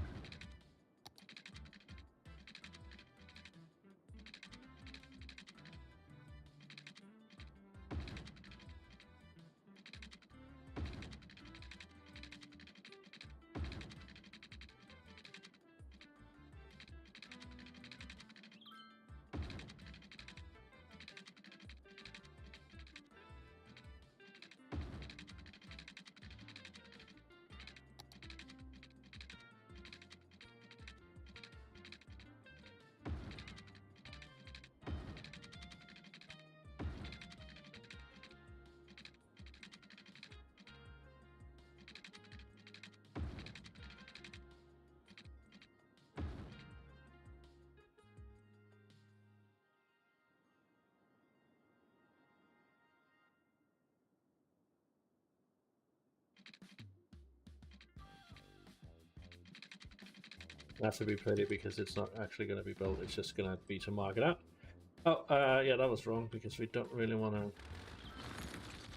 Has to be pretty because it's not actually going to be built, it's just going to be to mark it out. Oh, yeah, that was wrong because we don't really want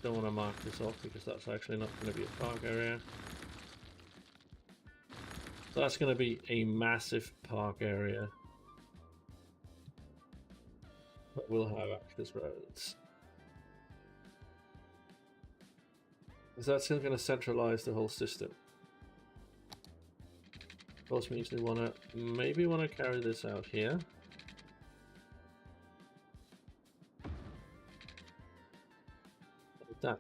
to mark this off because that's actually not going to be a park area. So that's going to be a massive park area. But we'll have access roads. Because that's going to centralize the whole system. Of course means we maybe want to carry this out here. Like that.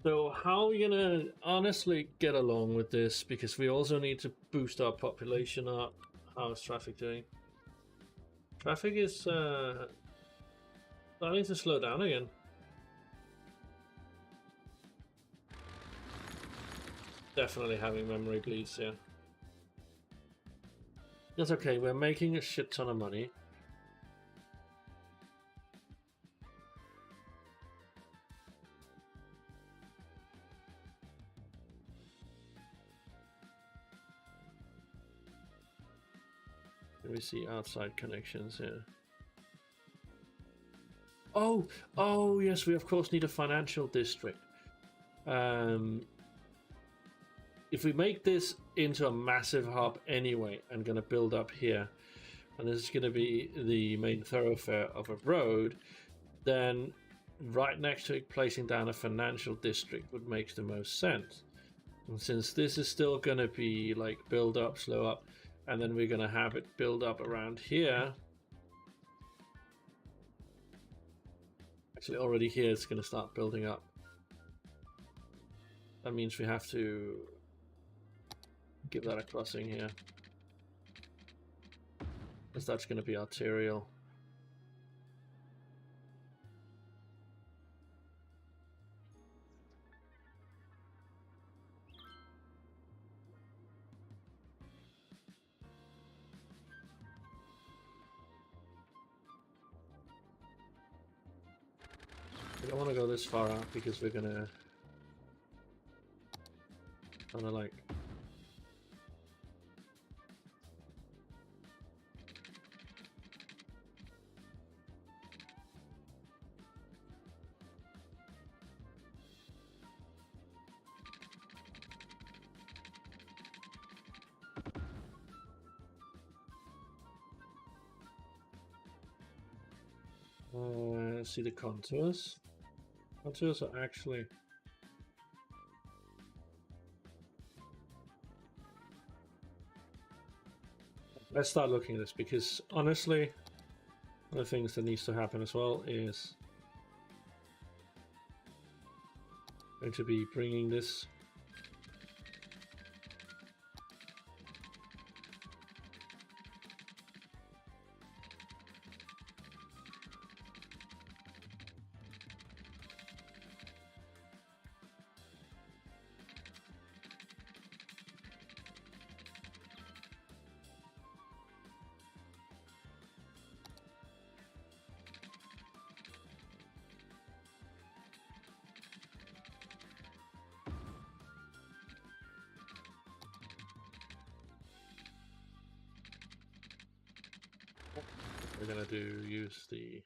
So how are we gonna honestly get along with this? Because we also need to boost our population up. How is traffic doing? Traffic is starting to slow down again. Definitely having memory bleeds here. That's okay, we're making a shit ton of money. We see outside connections here. Oh, yes, we of course need a financial district. If we make this into a massive hub anyway, and going to build up here, and this is going to be the main thoroughfare of a road, then right next to it, placing down a financial district would make the most sense. And since this is still going to be like build up, slow up, and then we're going to have it build up around here. Actually, already here it's going to start building up. That means we have to give that a crossing here, because that's going to be arterial. We don't want to go this far out because we're gonna kind of like see the contours. Contours are actually let's start looking at this, because honestly, one of the things that needs to happen as well is going to be bringing this we're going to use the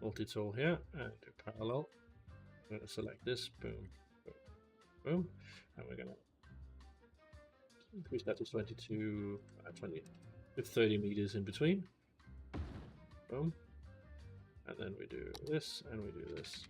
multi-tool here and do parallel. I'm going to select this, boom, boom, boom, and we're going to increase that to 20 with 30 meters in between. Boom, and then we do this and we do this.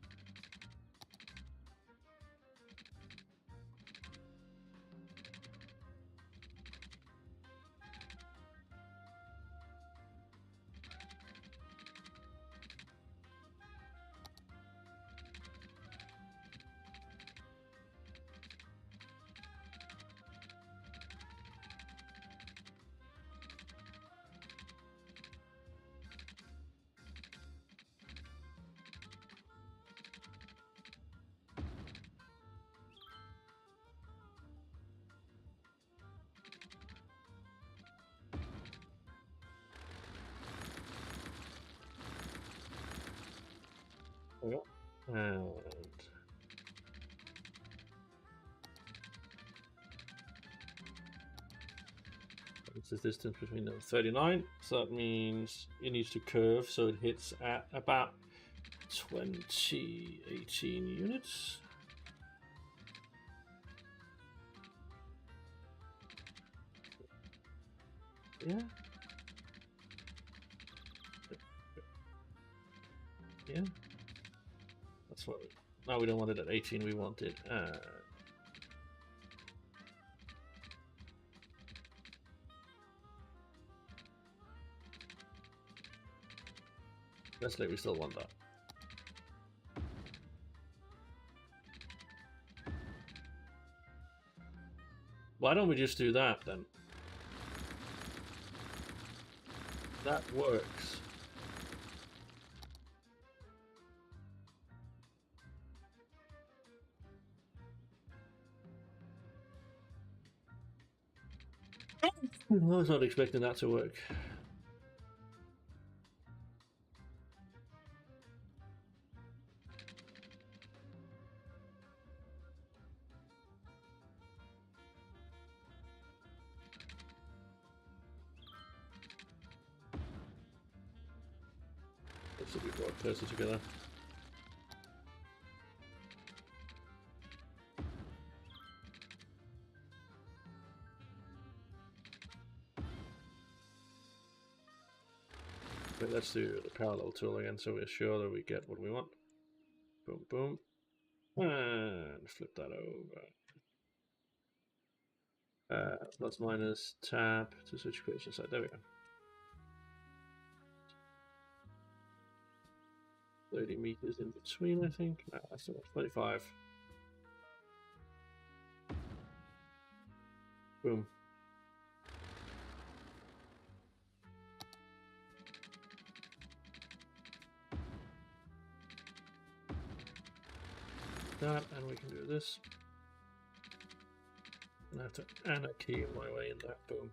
And what's the distance between them? 39. So that means it needs to curve so it hits at about 18 units. Yeah. Yeah. That's what. No, we don't want it at 18. We want it. Nestle, we still want that. Why don't we just do that then? That works. I was not expecting that to work. Let's see if we brought closer together. Okay, let's do the parallel tool again so we're sure that we get what we want. Boom, boom. And flip that over. Plus minus tab to switch equation side. There we go. 30 meters in between, I think. No, that's too much. 25. Boom. That, and we can do this. And I have to anarchy my way in that. Boom.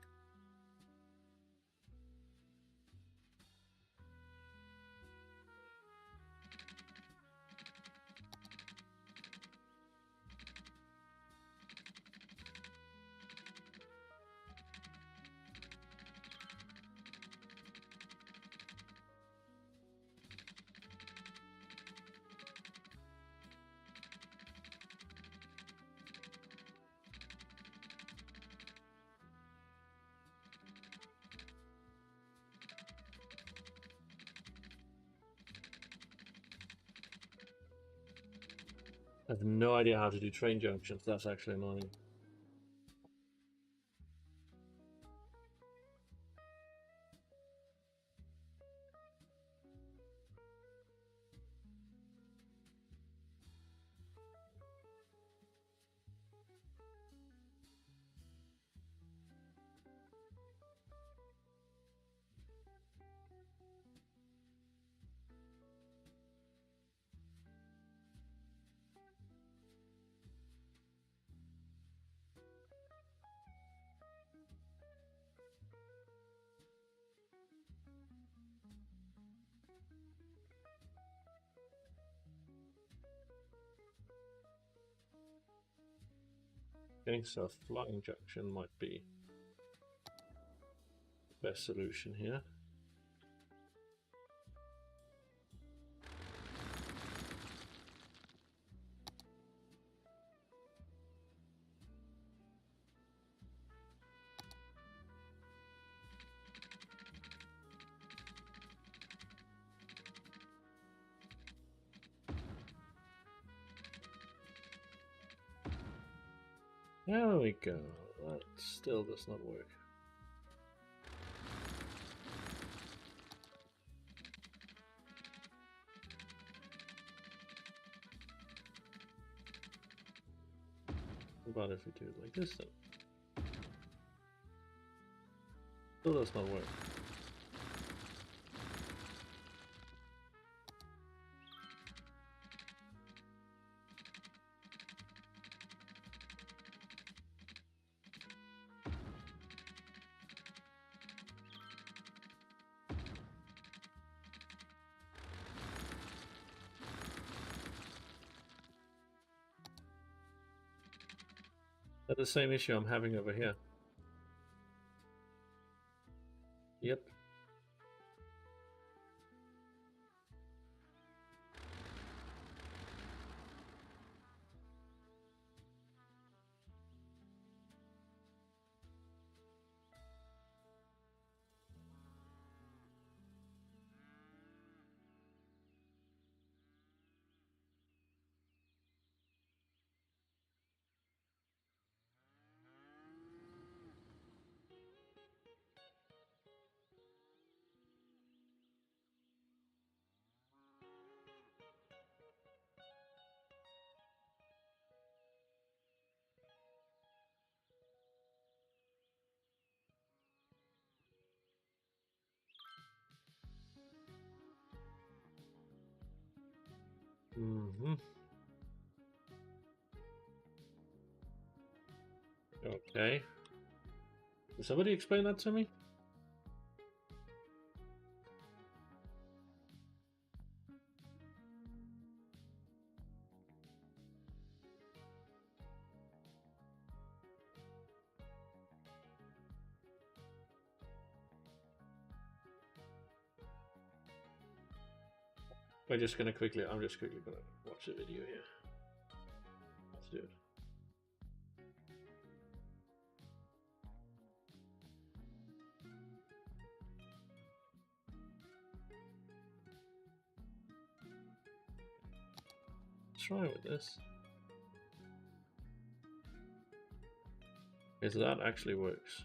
I have no idea how to do train junctions. That's actually annoying. Okay, so flying junction might be the best solution here. There we go. That still does not work. What about if we do it like this then? Still does not work. That's the same issue I'm having over here. Yep. Mm-hmm. Okay. Did somebody explain that to me? I'm just quickly gonna watch the video here. Let's do it. try with this. Okay, so that actually works.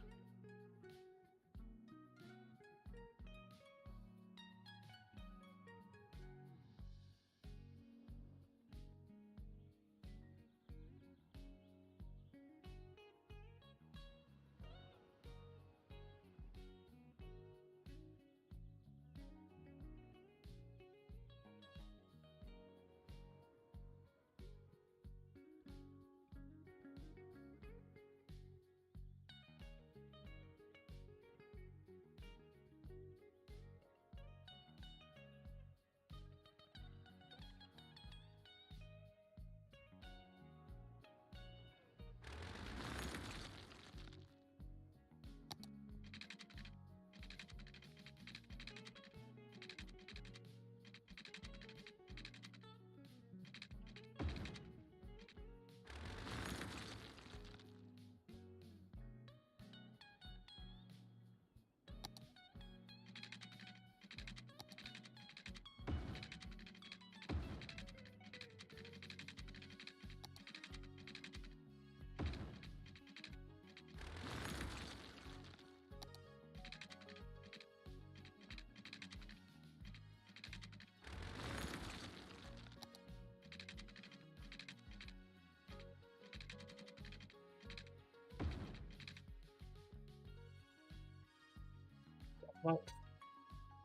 What?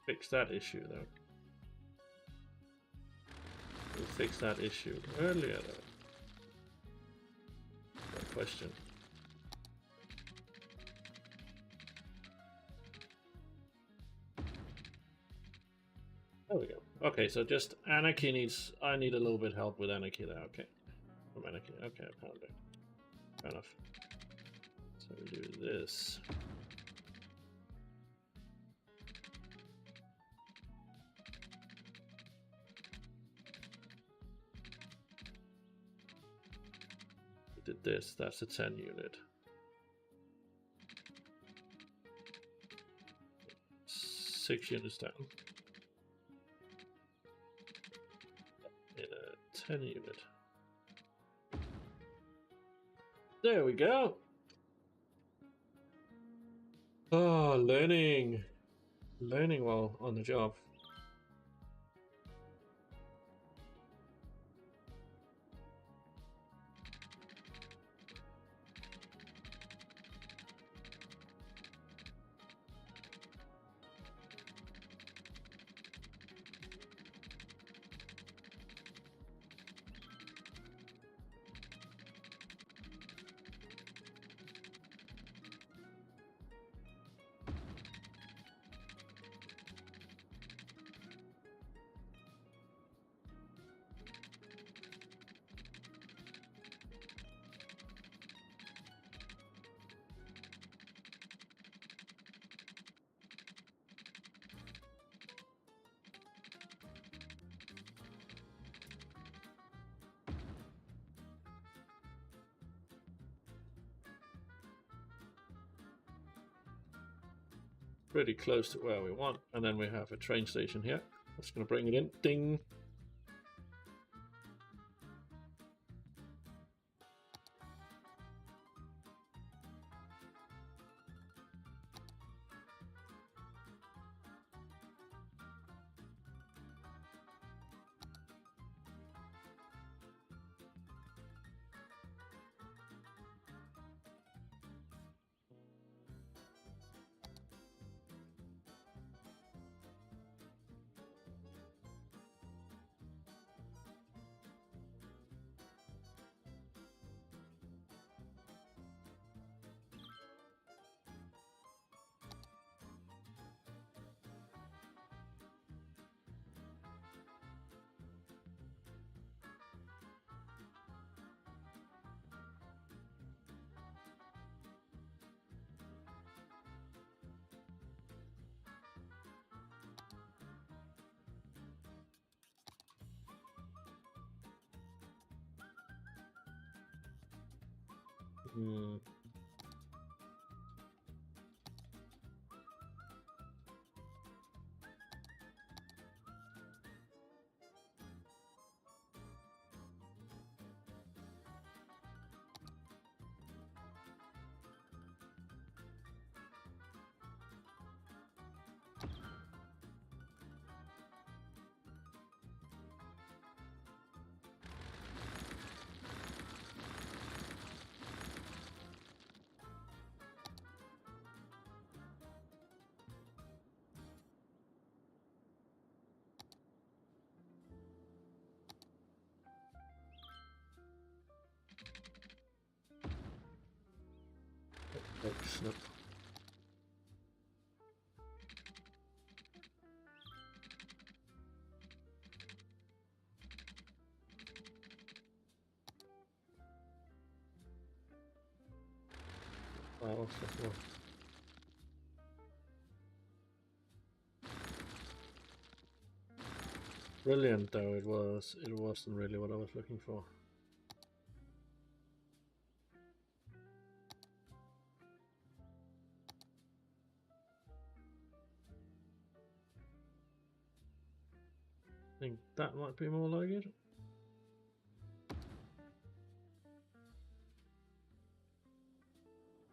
Fix that issue though. We fixed that issue earlier though. No question. There we go. Okay, so just Anarchy needs. I need a little bit help with Anarchy there. Okay, from Anarchy. Okay, apparently. Fair enough. So we do this. We did this. That's a 10 unit. 6 units down. In a 10 unit. There we go. Oh, learning while on the job. Pretty close to where we want, and then we have a train station here. That's going to bring it in. Ding. Hmm. Like snip. Wow, that's more. Brilliant though it was. It wasn't really what I was looking for. I think that might be more like it.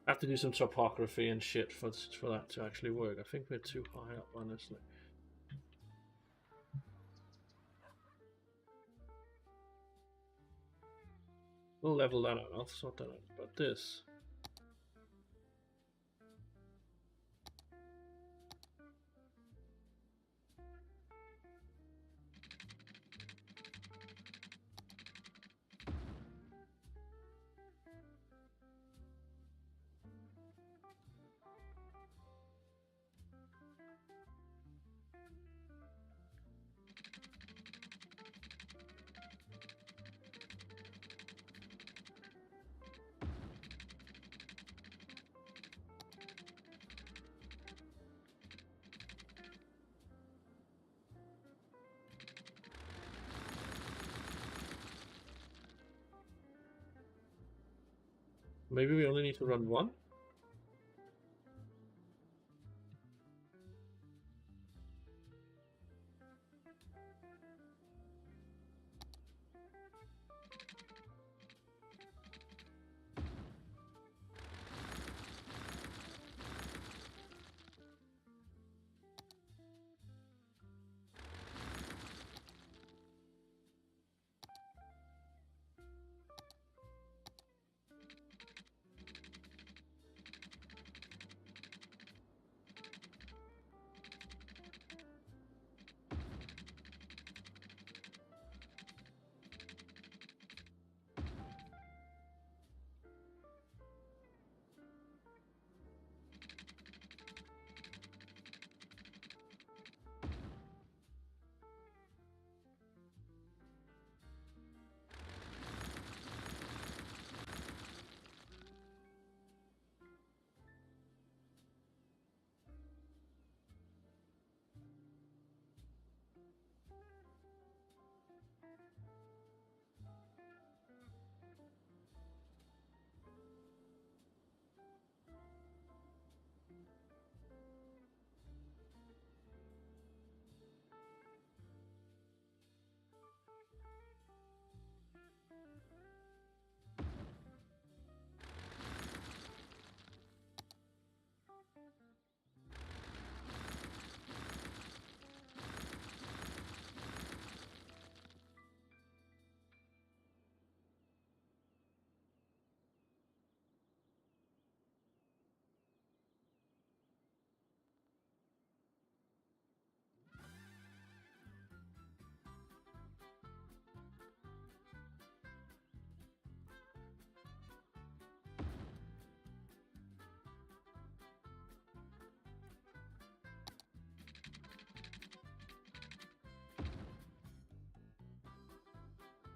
I have to do some topography and shit for that to actually work. I think we're too high up, honestly. We'll level that out. I'll sort that out. But this. Maybe we only need to run one?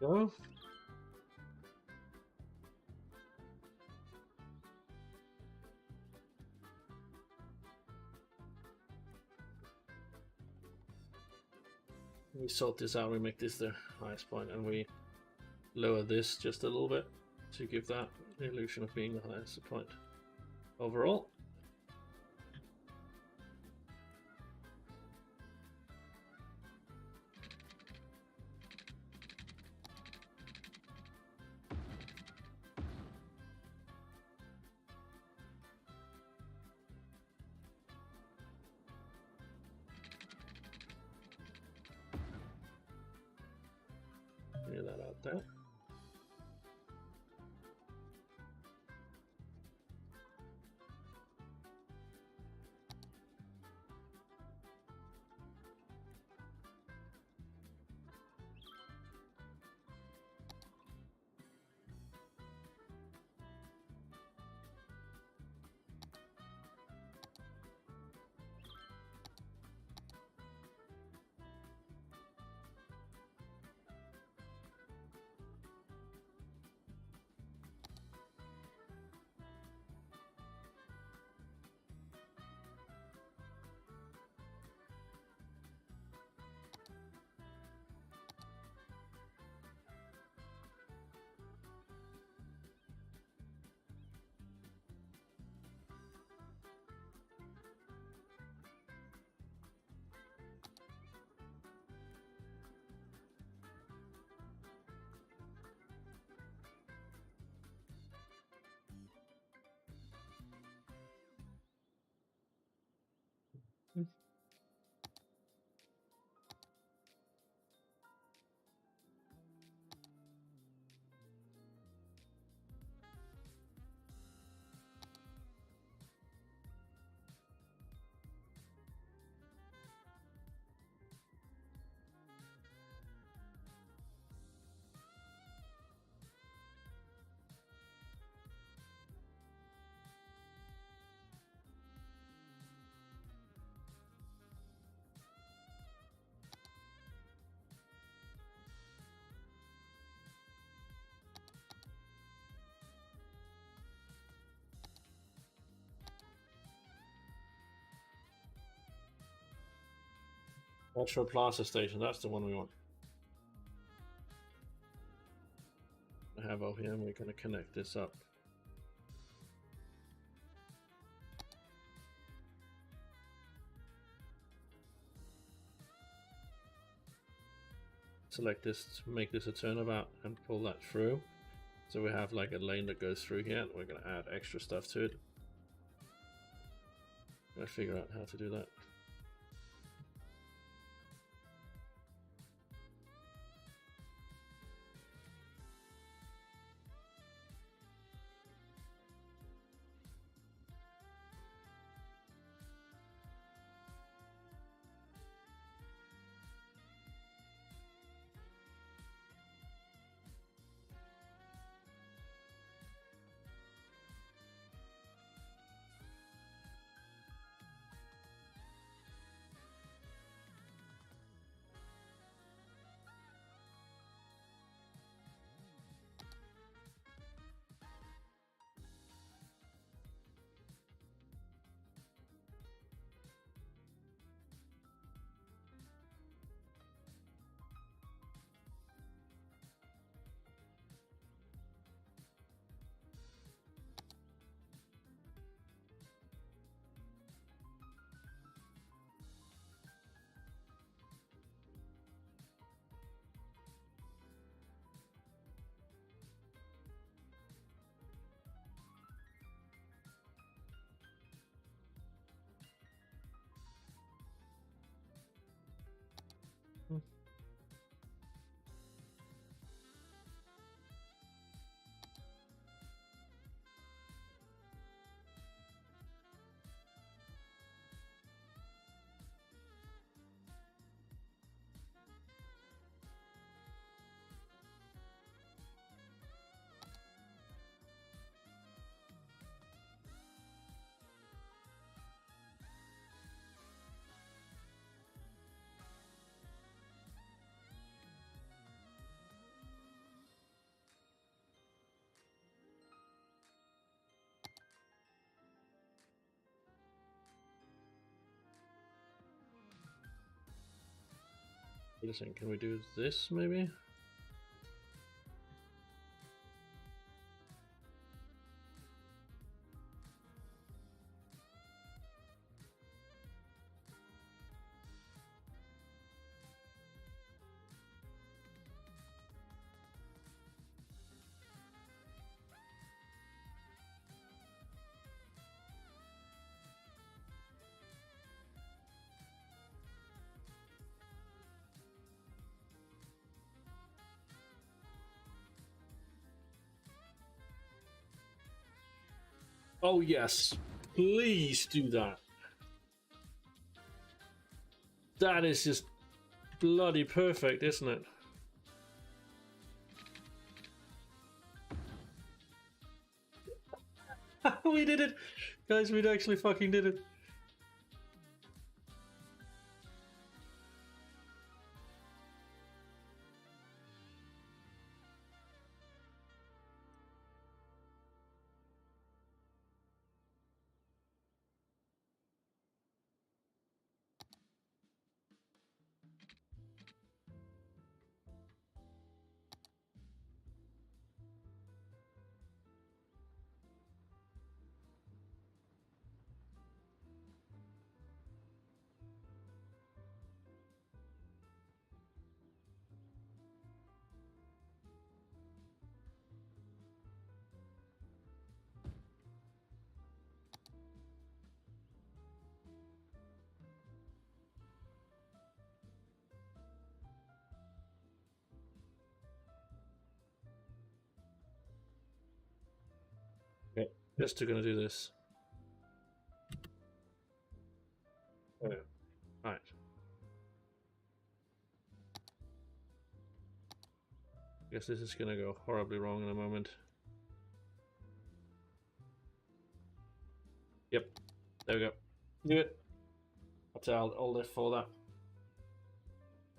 Go. We sort this out, we make this the highest point, and we lower this just a little bit to give that the illusion of being the highest point overall. Clear that out there. Metro Plaza Station, that's the one we want. I have over here, and we're going to connect this up. Select this to make this a turnabout and pull that through. So we have like a lane that goes through here, and we're going to add extra stuff to it. I figure out how to do that. Listen, can we do this maybe? Oh yes, please do that. That is just bloody perfect, isn't it? We did it! Guys, we actually fucking did it. Just gonna do this. Oh, yeah. Right. Guess this is gonna go horribly wrong in a moment. Yep. There we go. Do it. I'll live for that.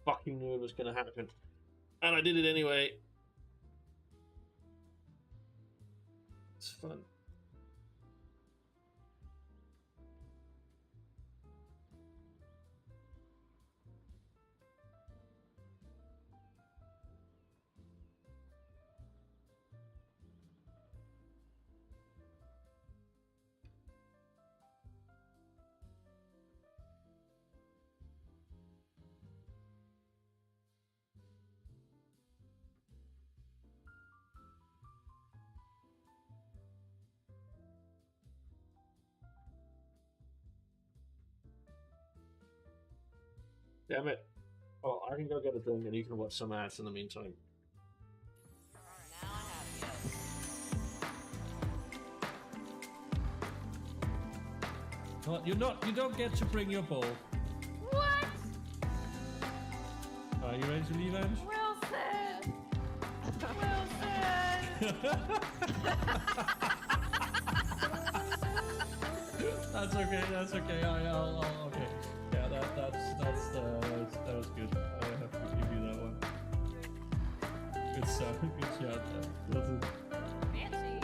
Fucking knew it was gonna happen. And I did it anyway. It's fun. Damn it. Oh, I can go get a drink and you can watch some ads in the meantime. Now I have you. What? You don't get to bring your bowl. What? Are you ready to leave, Ange? Wilson! Wilson! That's okay. That's okay. I'll okay. Yeah, that was good. I have to give you that one. Good shot. Good shot. Wilson. Fancy.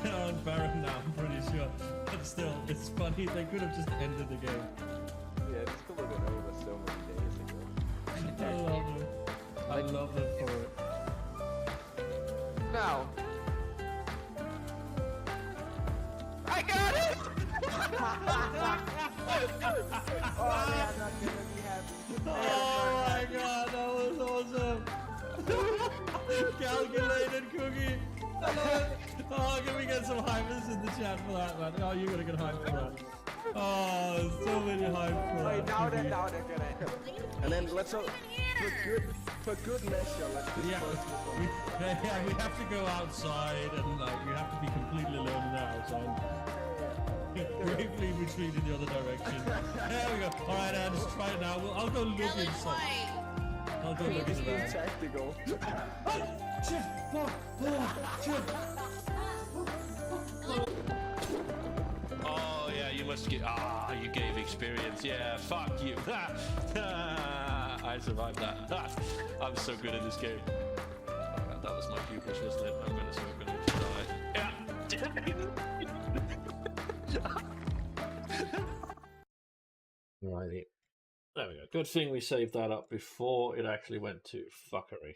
They're on Baron now, I'm pretty sure. But still, it's funny. They could have just ended the game. Yeah, this could have been over so many days ago. I love them. I love them for it. Now. I got it! Oh, man, I'm not gonna be happy. Oh my god, that was awesome! Calculated cookie! Oh, can we get some hypers in the chat for that, man? Oh, you're gonna get hyped for that. Oh, so many hype for Wait, that. now cookie. they're gonna. And then let's hope for good measure. Let's do Yeah, we have to go outside and like we have to be completely alone in the house and bravely retreat in the other direction. There we go. All right, Ange, try it now. I'll go look Yellow inside. white. I'll go look It's in the being back. tactical. Oh yeah, you must get. Ah, you gave experience. Yeah, fuck you. I survived that. I'm so good at this game. That was my hubris, wasn't it? I'm gonna die. Yeah. Righty. There we go. Good thing we saved that up before it actually went to fuckery.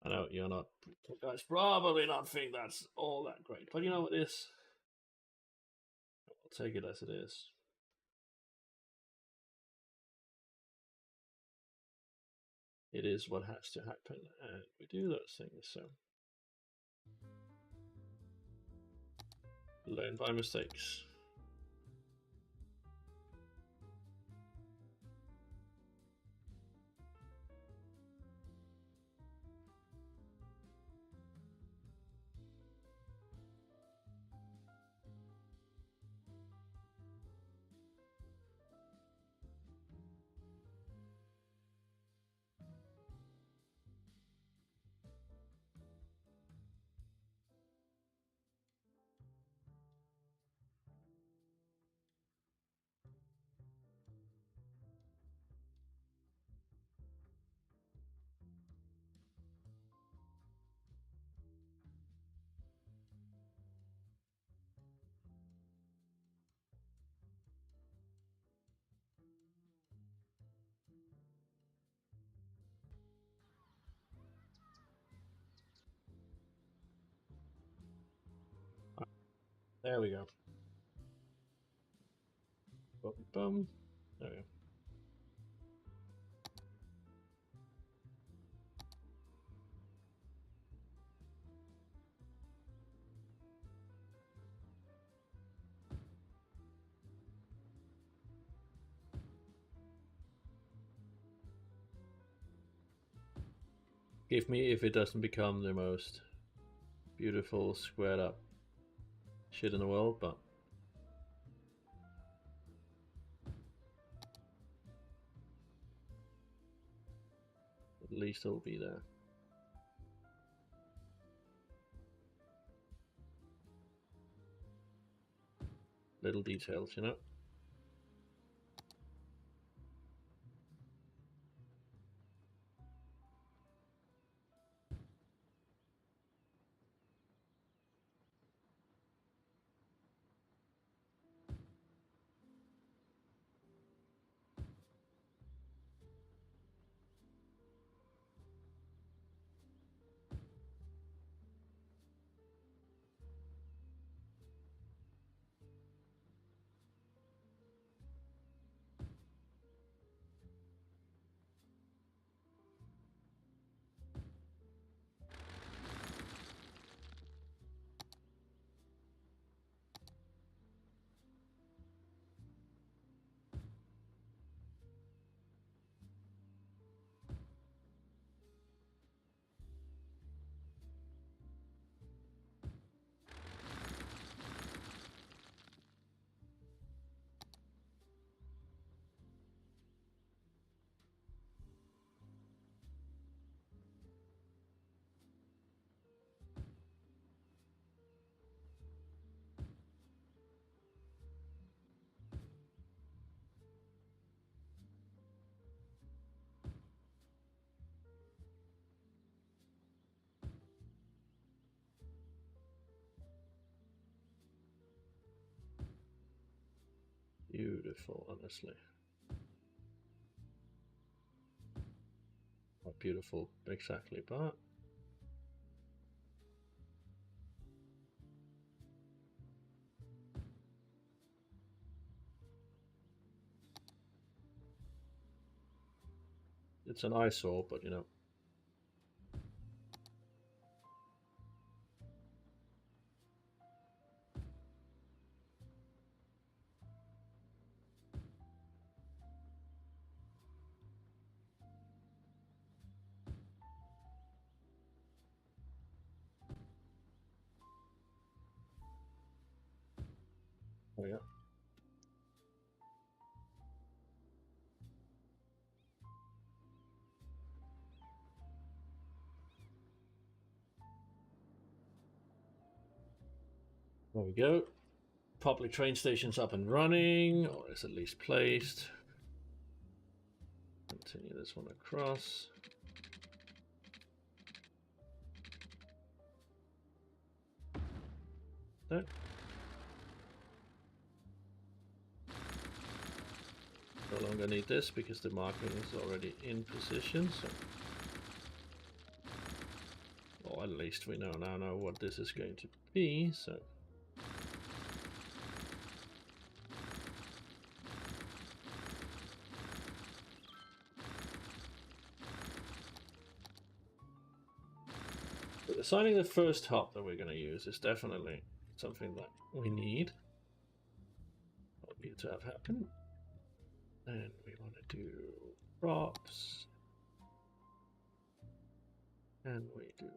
I know you're not. You guys probably not think that's all that great, but you know what it is? I'll take it as it is. It is what has to happen, and we do those things, so. Learn by mistakes. There we go. Bum, bum. There we go. Give me if it doesn't become the most beautiful squared up shit in the world, but at least it'll be there. Little details, you know. Beautiful, honestly. Not beautiful exactly, but it's an eyesore, but you know. Oh yeah. There we go. Public train station's up and running, or is at least placed. Continue this one across. There. No longer need this because the marking is already in position, so or at least we now know what this is going to be, so assigning the first hop that we're going to use is definitely something that we need to have happen. And we want to do props. And we do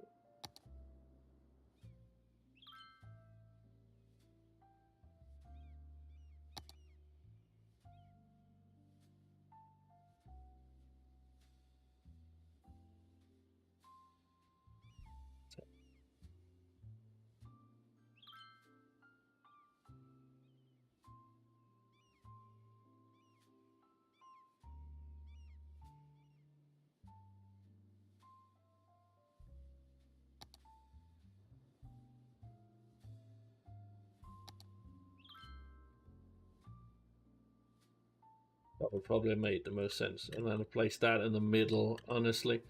that would probably make the most sense. And then place that in the middle, honestly.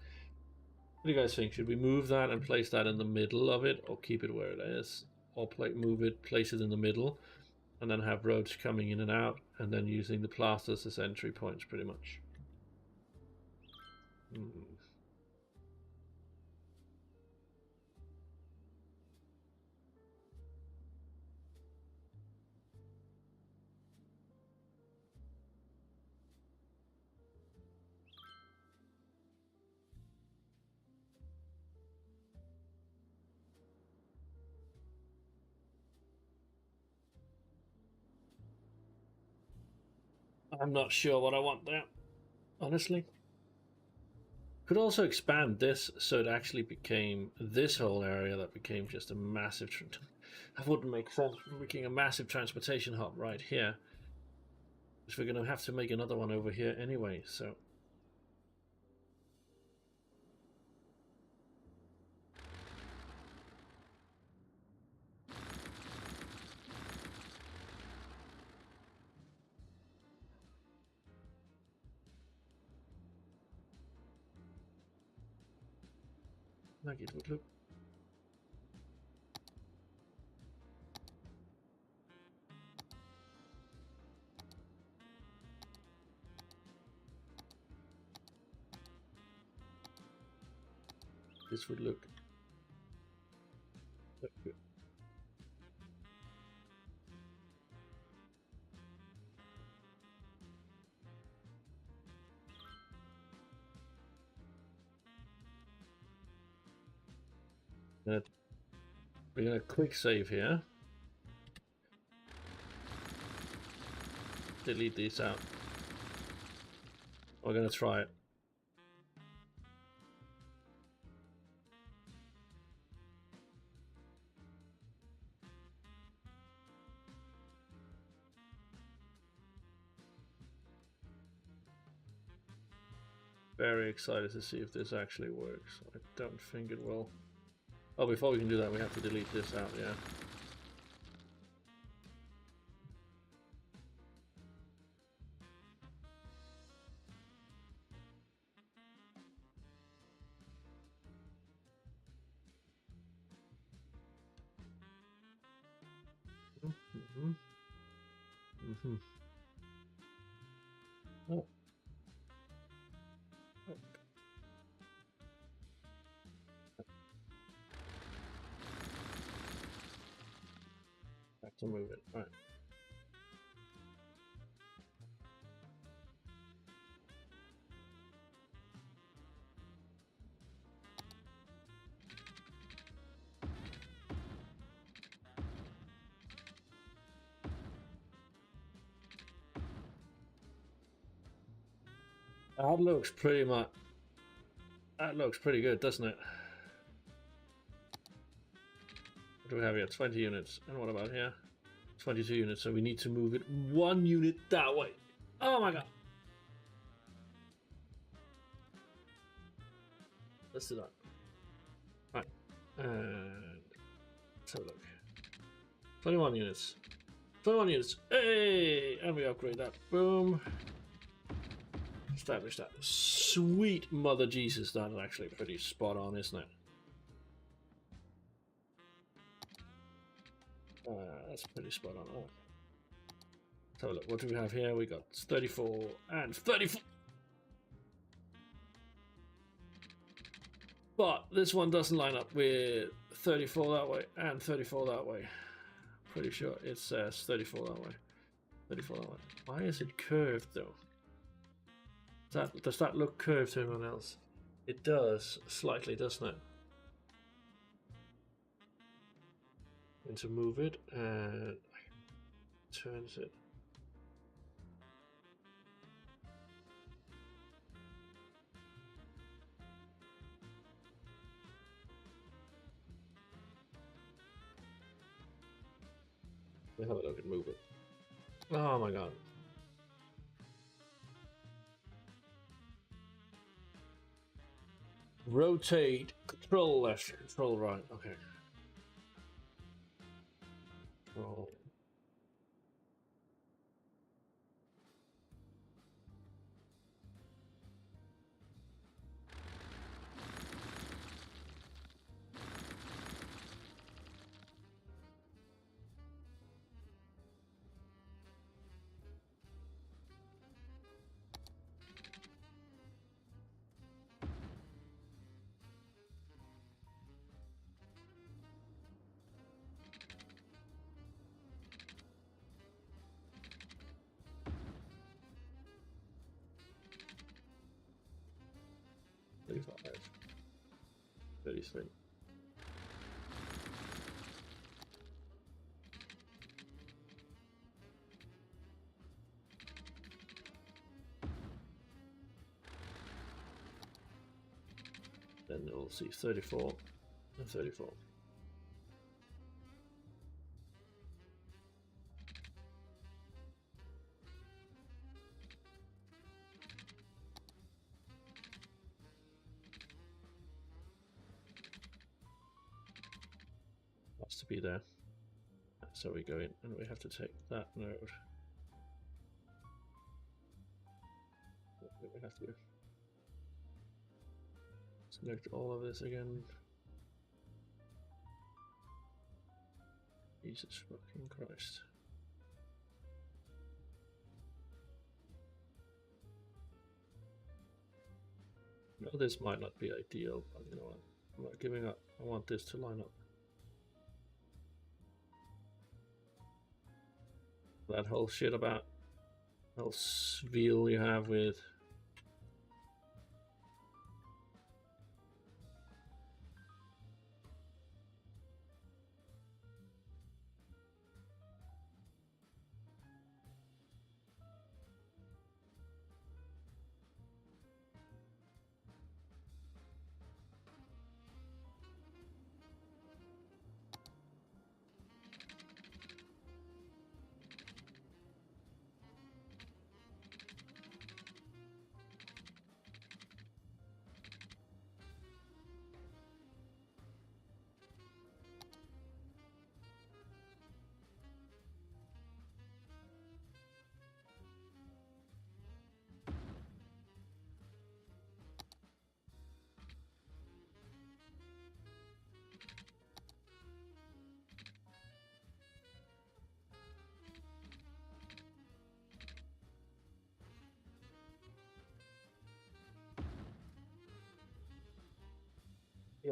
What do you guys think? Should we move that and place that in the middle of it, or keep it where it is? Or move it, place it in the middle, and then have roads coming in and out, and then using the plasters as entry points, pretty much. I'm not sure what I want there, honestly. Could also expand this so it actually became this whole area that became just a massive. That wouldn't make sense. Making a massive transportation hub right here, which we're going to have to make another one over here anyway. So. Like it would look. This would look good. We're gonna quick save here. Delete these out. We're gonna try it. Very excited to see if this actually works. I don't think it will. Oh, before we can do that, we have to delete this out, yeah. Oh. Have to move it. All right. That looks pretty much. That looks pretty good, doesn't it? What do we have here? 20 units. And what about here? 22 units. So we need to move it 1 unit that way. Oh my god. Let's do that. Right. And let's have a look. 21 units. 21 units. Hey! And we upgrade that. Boom. Establish that. Sweet mother Jesus. That's actually pretty spot on, isn't it? That's pretty spot on. Oh. Let's have a look. What do we have here? We got 34 and 34. But this one doesn't line up with 34 that way and 34 that way. Pretty sure it says 34 that way. 34 that way. Why is it curved though? Does that look curved to anyone else? It does, slightly, doesn't it? And to move it and turns it. Let me have a look and move it. Oh my god. Rotate, control left, control right. Okay. Control. $35. $33. then you'll see 34 and 34. Has to be there. So we go in and we have to take that node. We have to select all of this again. Jesus fucking Christ. No, this might not be ideal, but you know what? I'm not giving up. I want this to line up. That whole shit about whole spiel you have with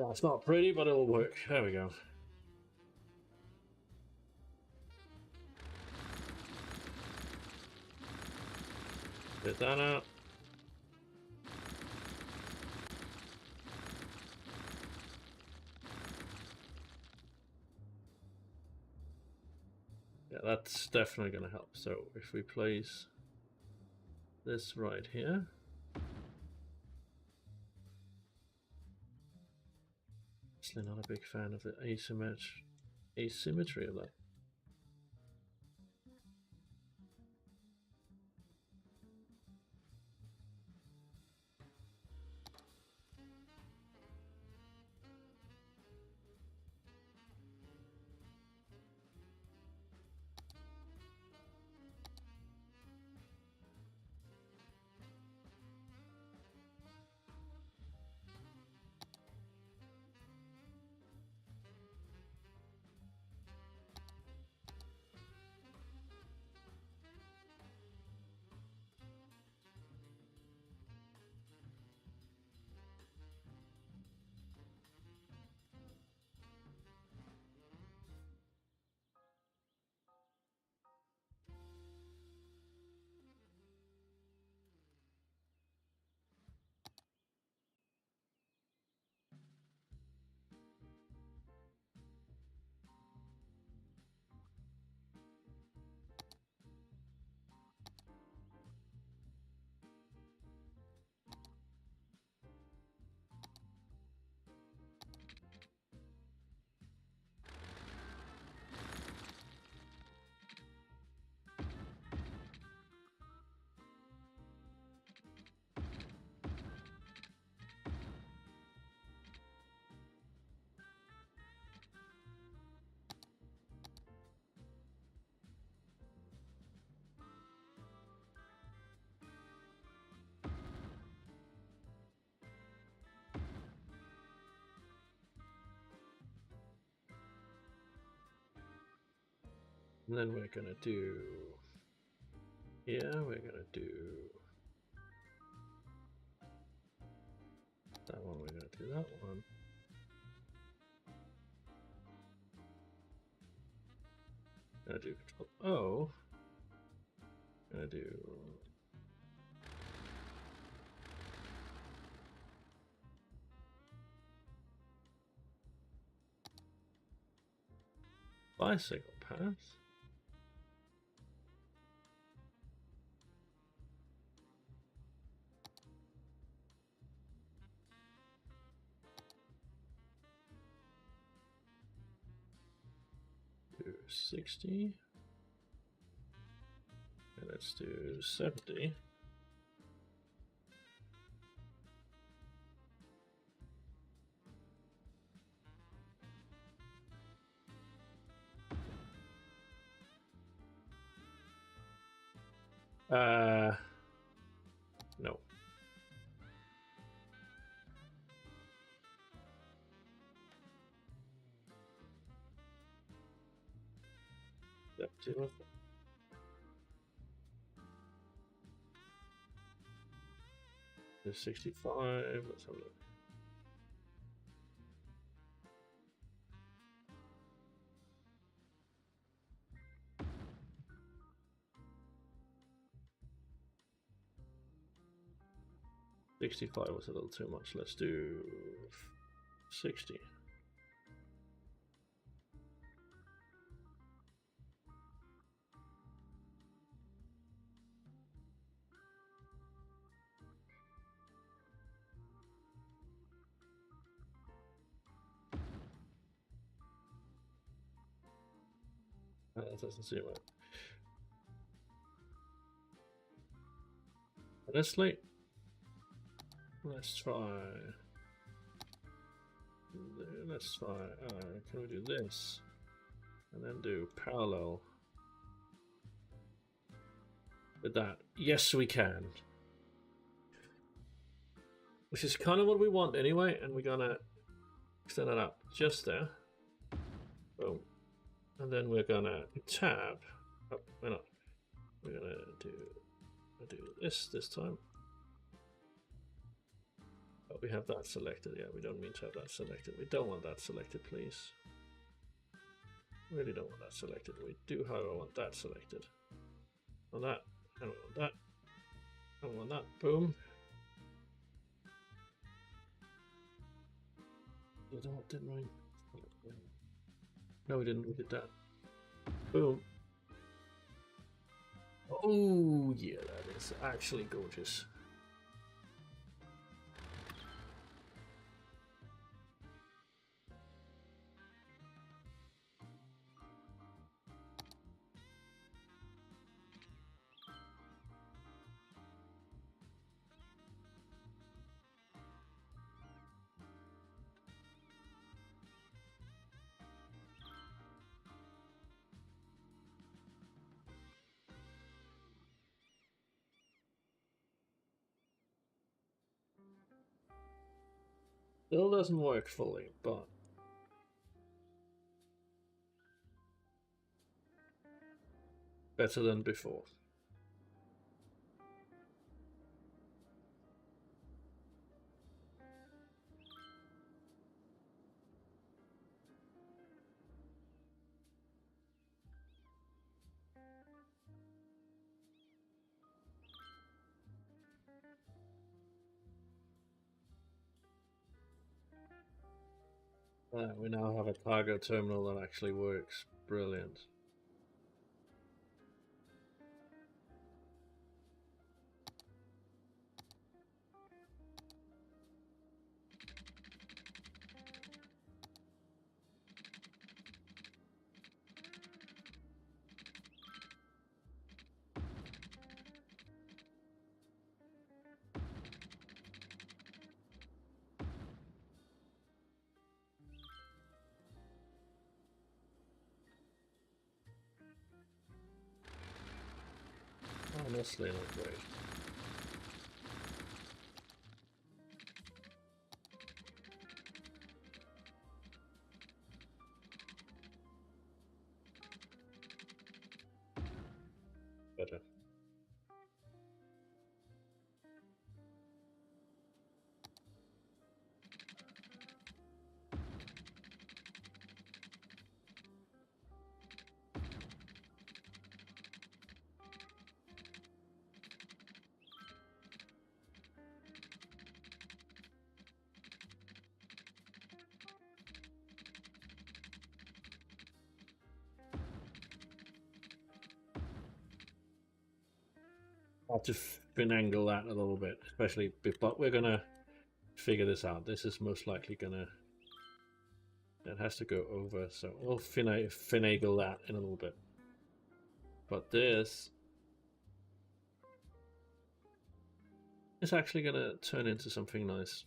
yeah, it's not pretty, but it'll work. There we go. Get that out. Yeah, that's definitely going to help. So if we place this right here. Actually not a big fan of the asymmetry of that. And then we're gonna do here, we're gonna do that one, we're gonna do that one. Gonna do Control O. Gonna do bicycle path. 60. And let's do 70. No. That too. There's 65. Let's have a look. $65 was a little too much. Let's do 60. That doesn't seem right. Honestly, let's try. Let's try. Can we do this? And then do parallel with that. Yes, we can. Which is kind of what we want anyway, and we're gonna extend it up just there. Boom. And then we're gonna tab. Oh, we're not. We're gonna do this time. Oh, we have that selected. Yeah, we don't mean to have that selected. We don't want that selected, please. Really don't want that selected. We do, however, want that selected. On that, and we want that. And we want that. Boom. Didn't we? No, we didn't. We did that. Boom. Oh, yeah, that is actually gorgeous. Still doesn't work fully, but better than before. We now have a cargo terminal that actually works. Brilliant. Honestly, not great. Better. Have to finagle that a little bit, especially, but we're gonna figure this out. This is most likely gonna It has to go over, so we'll finagle that in a little bit. But this is actually going to turn into something nice.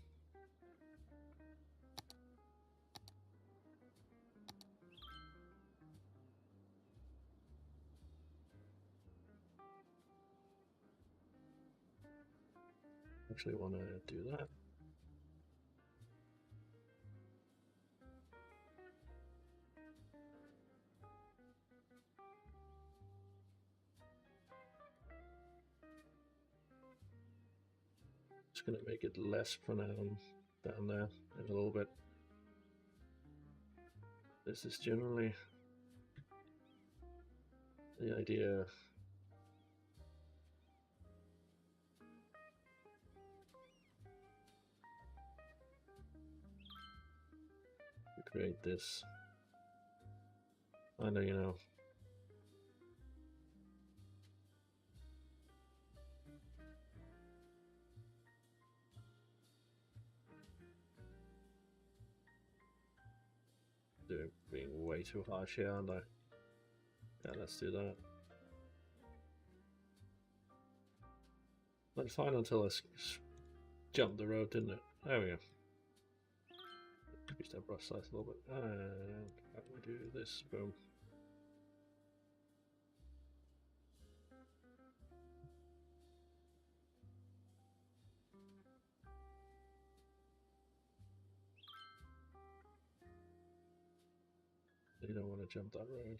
Actually want to do that. Just going to make it less pronounced down there a little bit. This is generally the idea. To create this. I know you know. Being way too harsh here, aren't I? Yeah, let's do that. That's fine until I jumped the road, didn't it? There we go. Increase that brush size a little bit. And how do we do this? Boom. You don't want to jump that road.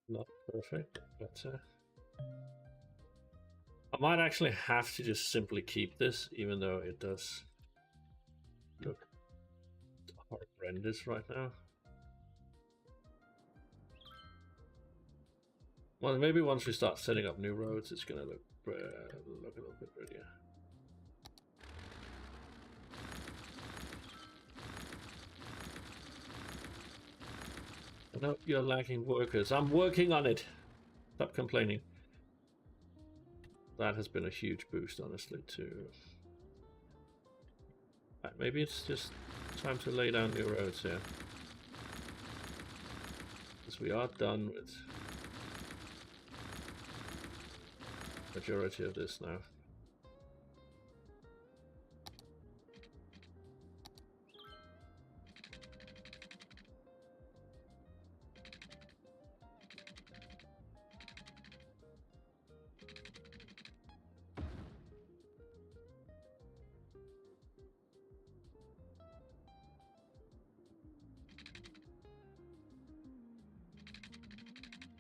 Not perfect, but I might actually have to just simply keep this, even though it does look horrendous right now. Well, maybe once we start setting up new roads, it's going to look a little bit prettier. No, you're lacking workers. I'm working on it. Stop complaining. That has been a huge boost, honestly, too. Right, maybe it's just time to lay down new roads here. Because we are done with majority of this now.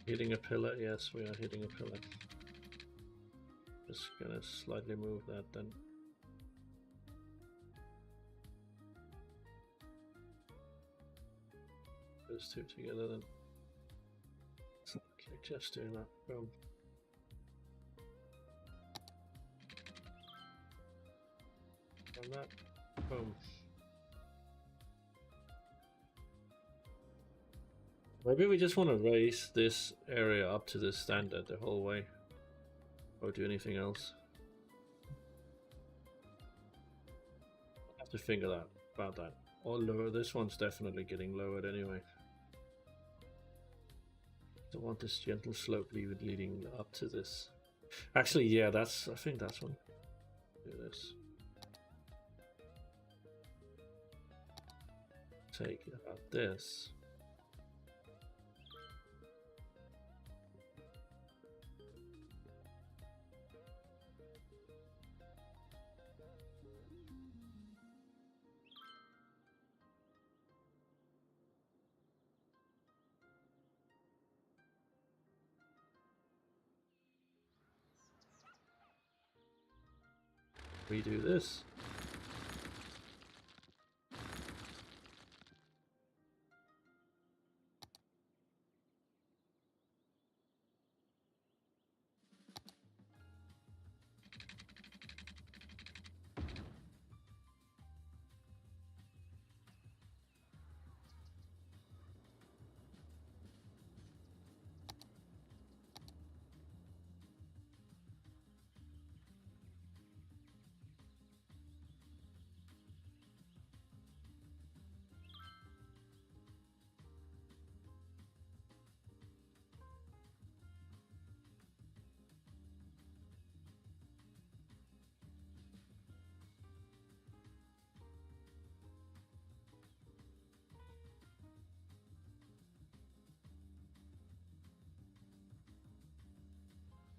Hitting a pillar, yes, we are hitting a pillar. Just gonna slightly move that then. Those two together then. Okay, just doing that. Boom. And that. Boom. Maybe we just want to raise this area up to this standard the whole way. Or do anything else. I have to figure about that. Or lower. This one's definitely getting lowered anyway. I want this gentle slope leading up to this. Actually, yeah, I think that's one. Do this. take out this. Redo this.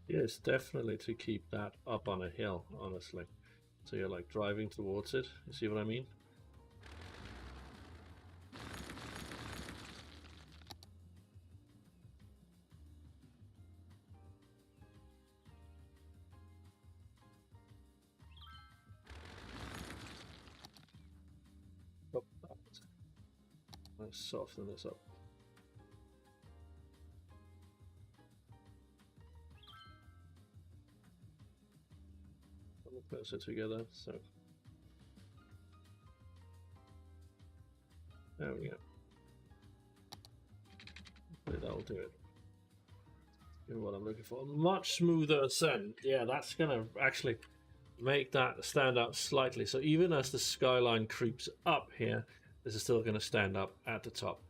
Yes, definitely to keep that up on a hill, honestly. So you're like driving towards it. You see what I mean? Oh, let's soften this up. A little closer together, so there we go. That'll do it. Give me what I'm looking for. Much smoother ascent. Yeah, that's gonna actually make that stand out slightly. So even as the skyline creeps up here, this is still gonna stand up at the top.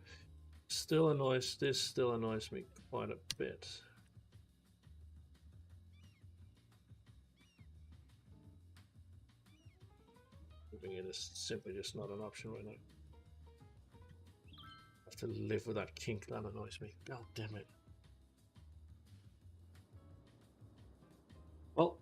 Still annoys. This still annoys me quite a bit. Moving it is simply just not an option right now. I have to live with that kink. That annoys me. God damn it. Well,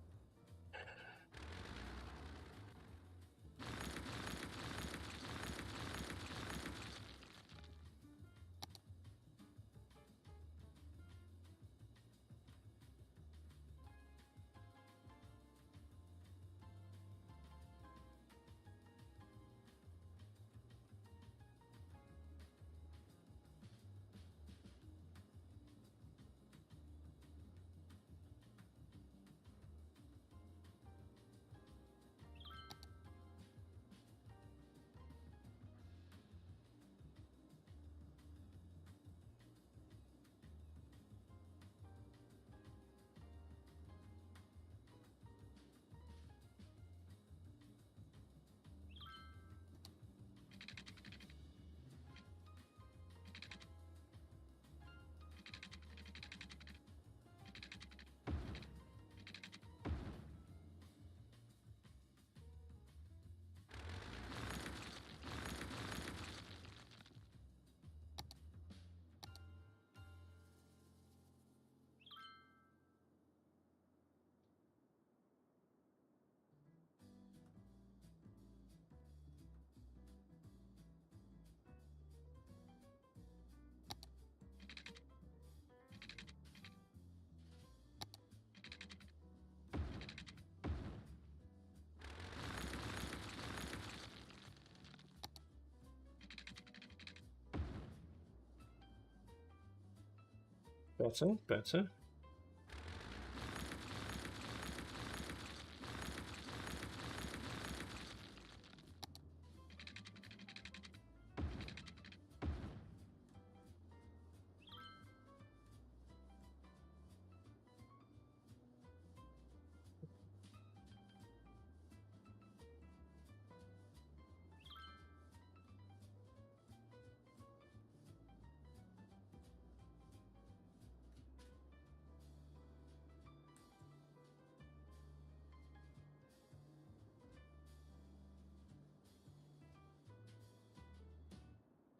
better, better.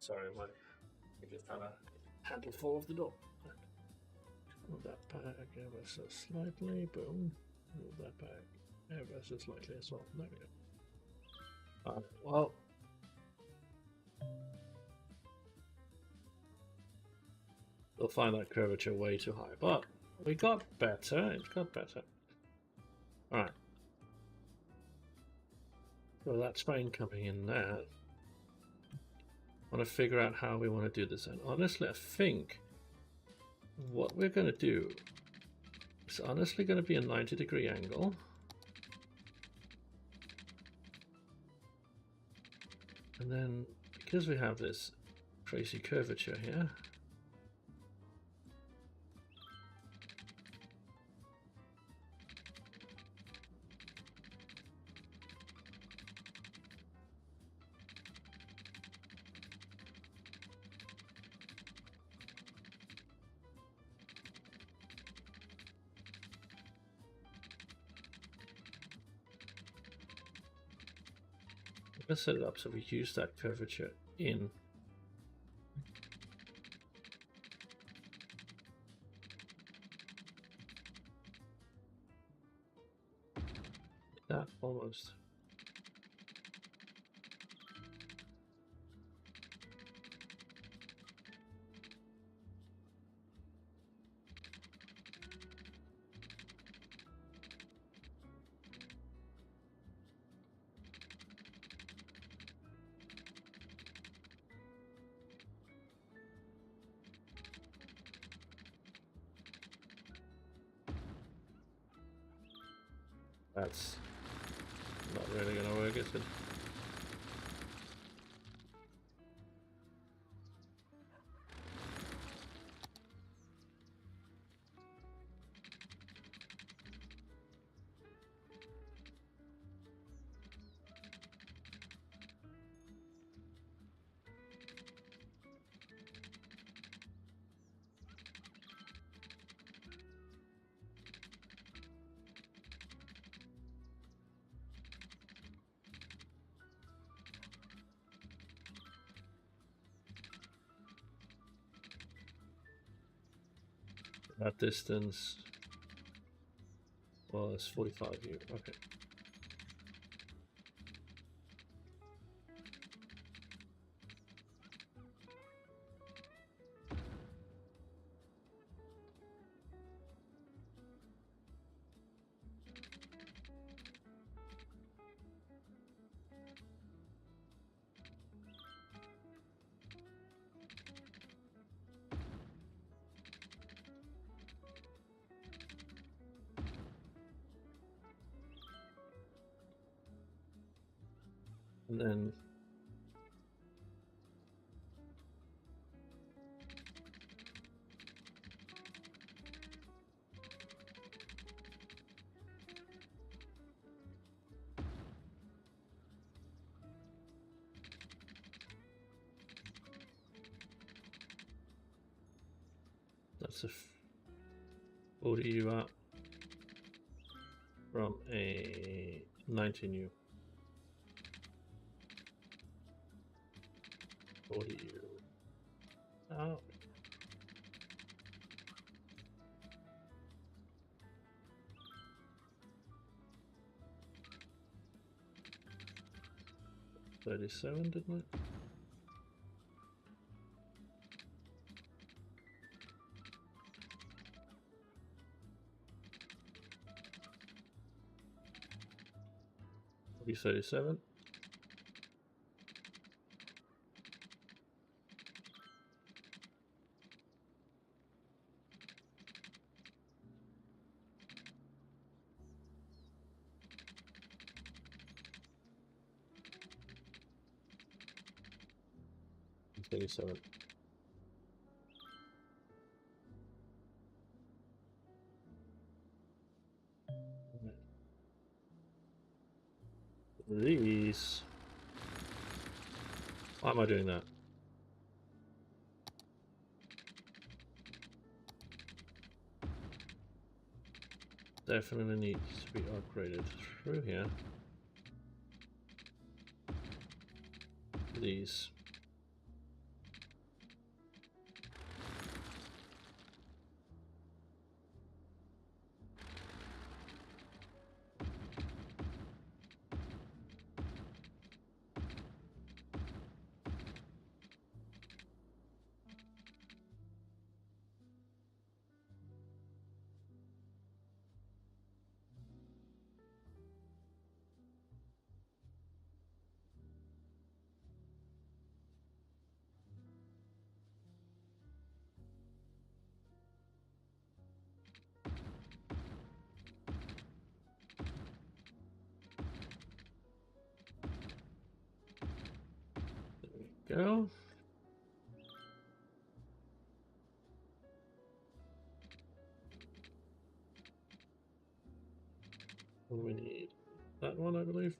Sorry, I just had a handle fall off the door. Move that back ever so slightly. Boom. Move that back ever so slightly as well. There we go. Well. We'll find that curvature way too high, but we got better. It got better. Alright. So that's fine coming in there. I want to figure out how we want to do this. And honestly, I think what we're going to do is honestly going to be a 90-degree angle. And then, because we have this crazy curvature here, let's set it up so we use that curvature in. That almost. That's not really gonna work, is it? That distance, well, it's 45 here. Okay. And then that's a 40U out from a 19U. 40U out. $37, didn't it? Maybe 37. $37. These. Why am I doing that? Definitely needs to be upgraded through here. These. go. And we need that one, I believe,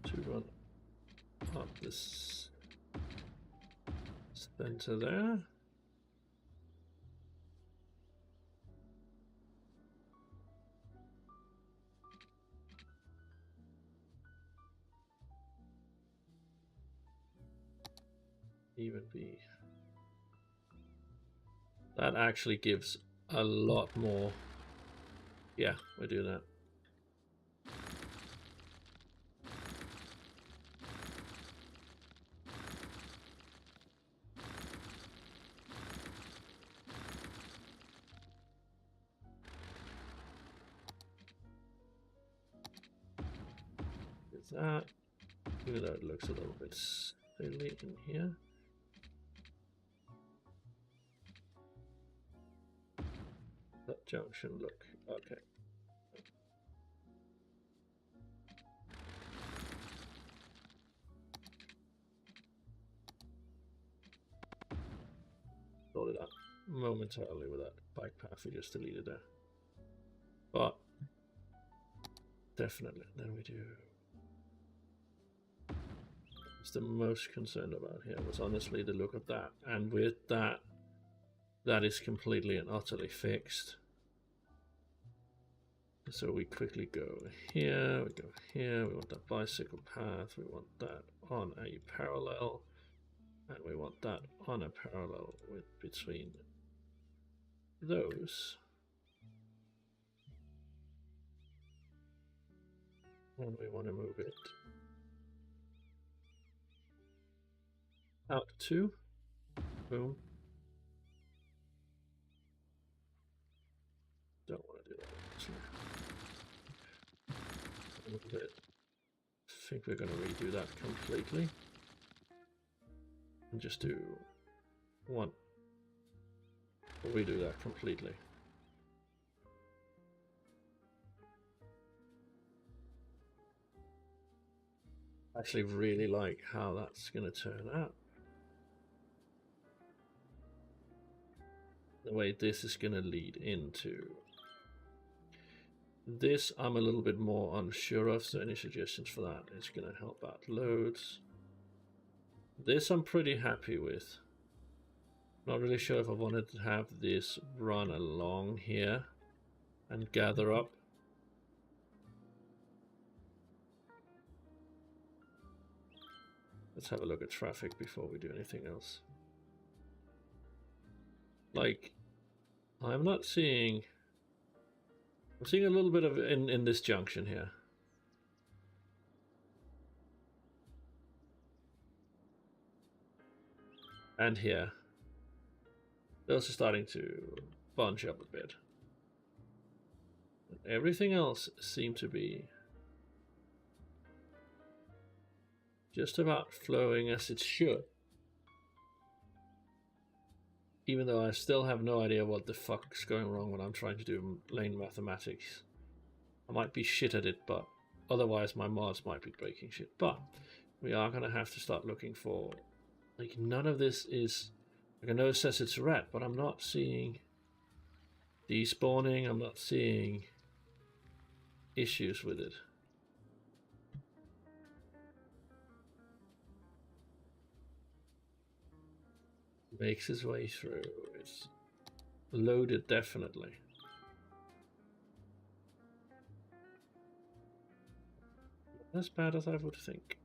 to run up this center there. Even B. That actually gives a lot more. Yeah, we do that. Is that, even though it looks a little bit silly in here. That junction look okay. Loaded up momentarily with that bike path we just deleted there. But definitely, then we do. What's the most concerned about here was honestly the look of that, and with that, that is completely and utterly fixed. So we quickly go here, we go here, we want that bicycle path, we want that on a parallel, and we want that on a parallel with between those. And we want to move it out 2. Boom. Don't want to do that actually. I think we're going to redo that completely and just do one. Redo that completely. I actually really like how that's going to turn out. The way this is going to lead into this, I'm a little bit more unsure of, so any suggestions for that is going to help out loads. This I'm pretty happy with. Not really sure if I wanted to have this run along here and gather up. Let's have a look at traffic before we do anything else. Like, I'm not seeing... I'm seeing a little bit of in this junction here. And here. Those are starting to bunch up a bit. Everything else seems to be just about flowing as it should. Even though I still have no idea what the fuck's going wrong when I'm trying to do lane mathematics. I might be shit at it, but otherwise my mods might be breaking shit. But we are going to have to start looking for... Like, none of this is... Like, I know it says it's red, but I'm not seeing despawning. I'm not seeing issues with it. Makes his way through. It's loaded, definitely. Not as bad as I would think.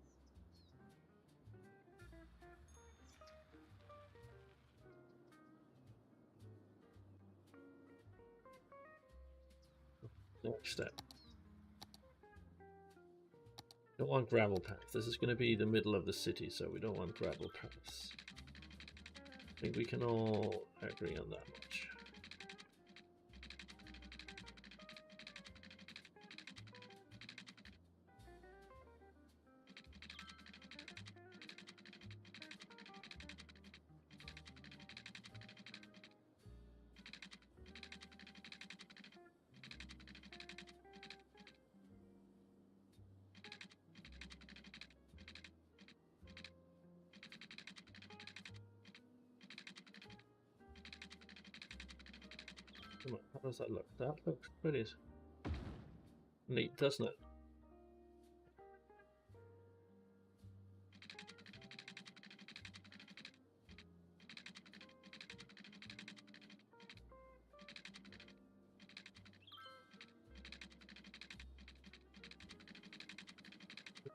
Next step. Don't want gravel paths. This is going to be the middle of the city, so we don't want gravel paths. I think we can all agree on that much. How does that look? That looks pretty neat, doesn't it?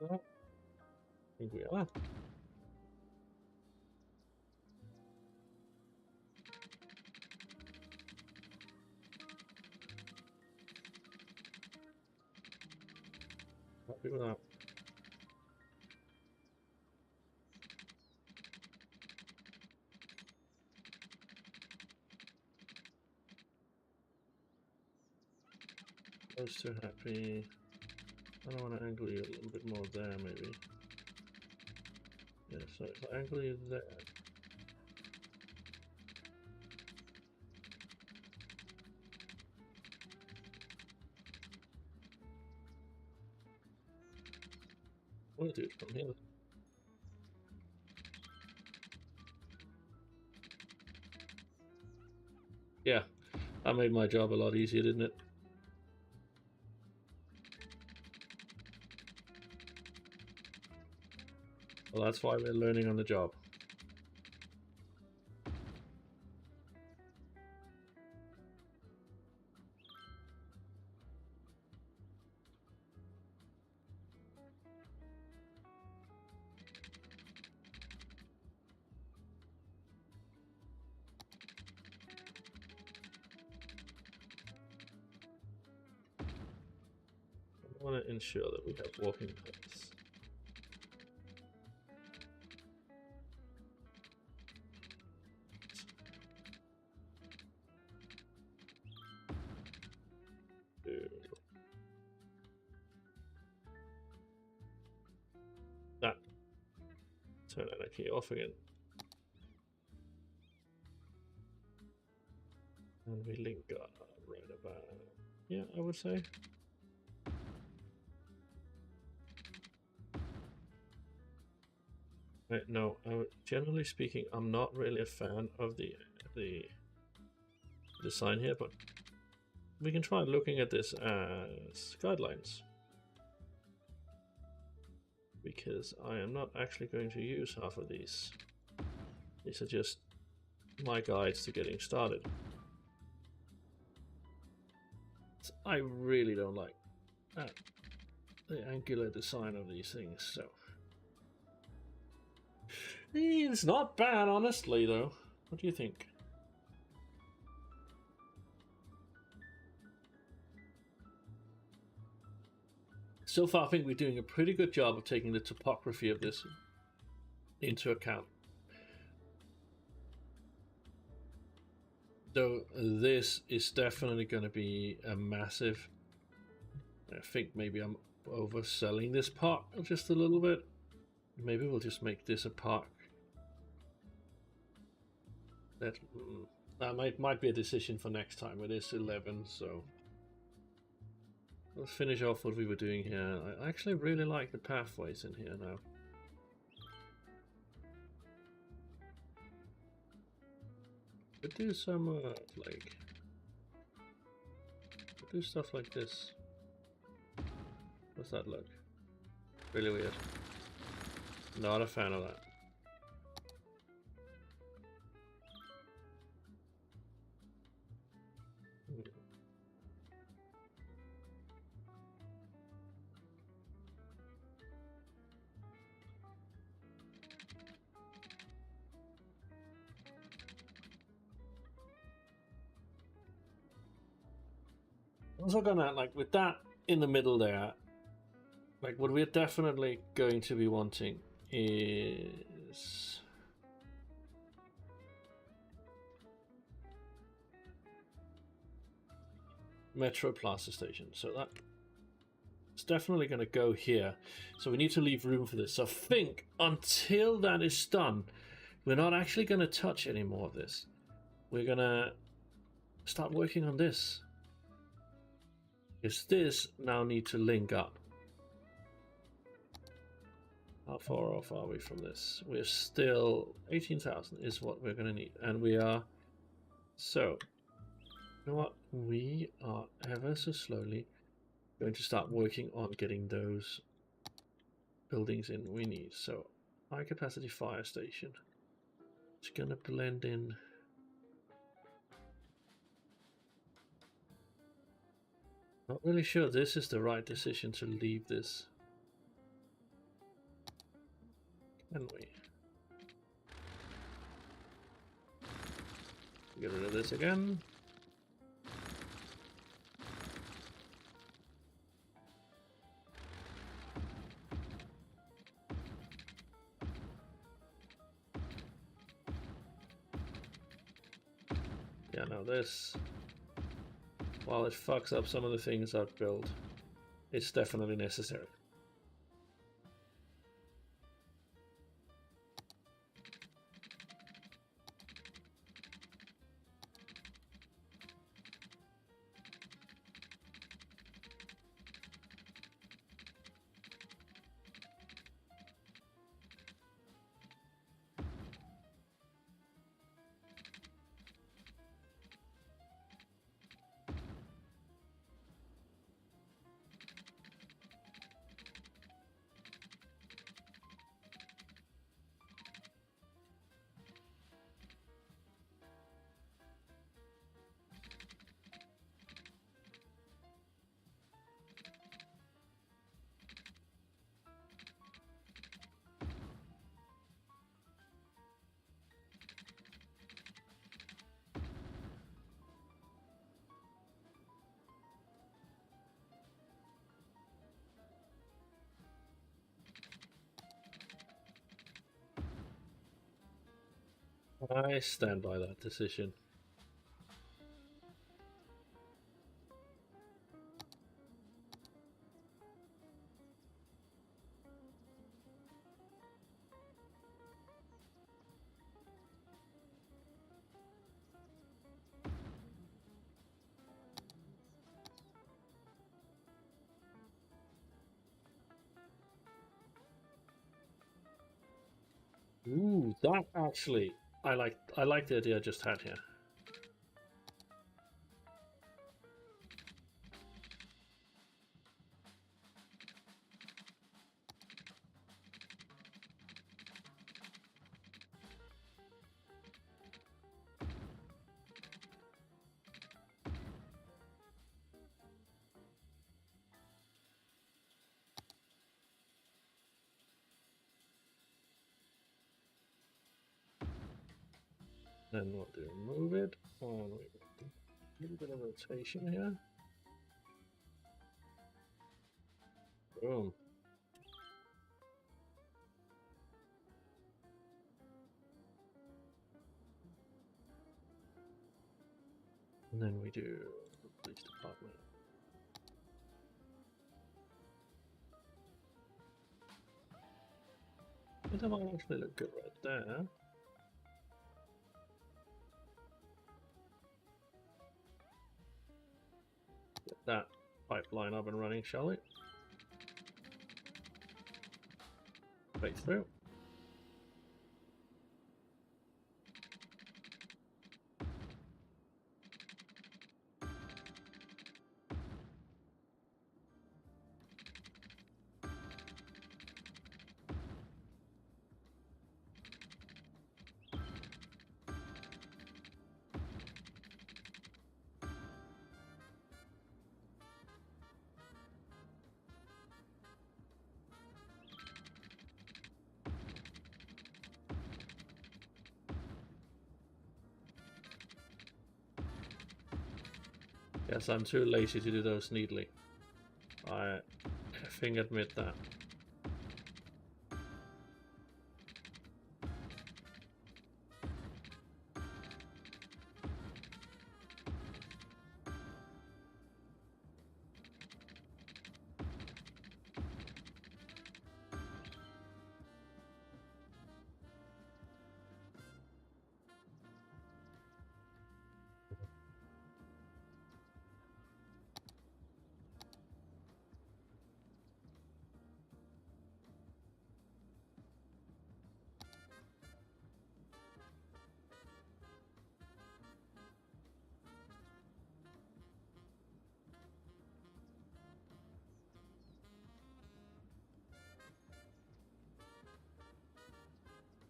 I think we are. Happy with that. Those two happy. I don't want to angle you a little bit more there, maybe. Yeah, so if I angle you there. I want to do it from here. Yeah, that made my job a lot easier, didn't it? Well, that's why we're learning on the job. I want to ensure that we have walking paths. That. Turn that key off again. And we link up right about, yeah, I would say. Right, no, generally speaking, I'm not really a fan of the design here, but we can try looking at this as guidelines. Because I am not actually going to use half of these. These are just my guides to getting started. I really don't like the angular design of these things, so it's not bad, honestly, though. What do you think? So far, I think we're doing a pretty good job of taking the topography of this into account. Though this is definitely going to be a massive... I think maybe I'm overselling this part just a little bit. Maybe we'll just make this a park. That might be a decision for next time. It is 11, so let's finish off what we were doing here. I actually really like the pathways in here now. Could do some like do stuff like this. What's that look? Really weird. Not a fan of that. Also gonna, like, with that in the middle there, like, what we're definitely going to be wanting is Metro Plaza Station. So it's definitely going to go here. So we need to leave room for this. So I think until that is done, we're not actually going to touch any more of this. We're going to start working on this. Because this now needs to link up. How far off are we from this? We're still 18,000 is what we're going to need. And we are... So, You know what? We are ever so slowly going to start working on getting those buildings in we need. So, high capacity fire station. It's gonna blend in. Not really sure this is the right decision to leave this. Can we? Get rid of this again. Yeah, no, this, while it fucks up some of the things I've built, it's definitely necessary. I stand by that decision. Ooh, that actually, I like the idea I just had here. Then we'll do move it. Oh, a little bit of rotation here. Boom. And then we do the police department. I think that might actually look good right there. Get that pipeline up and running, shall we? Right through. Guess I'm too lazy to do those neatly. I effing admit that.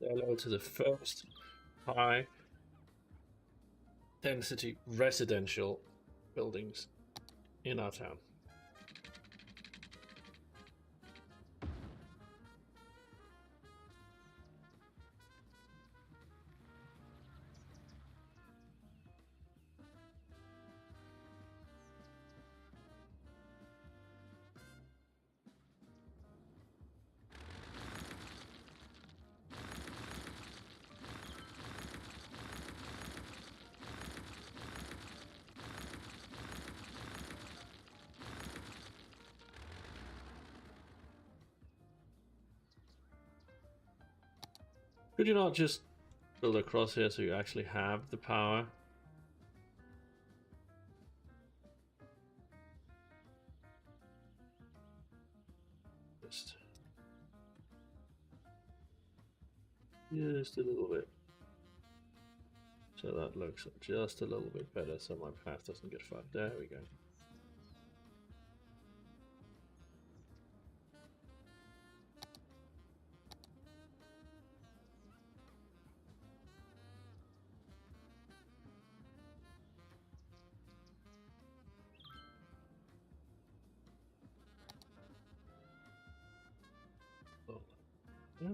Say hello to the first high density residential buildings in our town. Could you not just build across here so you actually have the power? Just a little bit. So that looks just a little bit better so my path doesn't get fucked. There we go. Oh, yeah.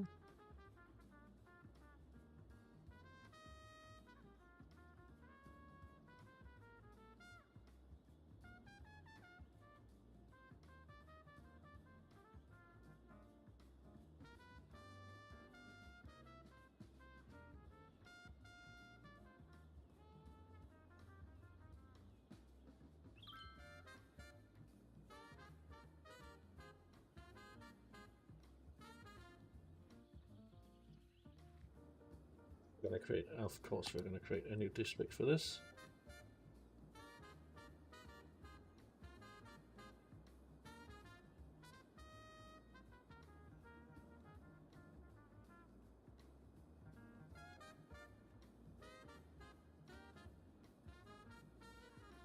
We're going to create, of course, we're going to create a new district for this.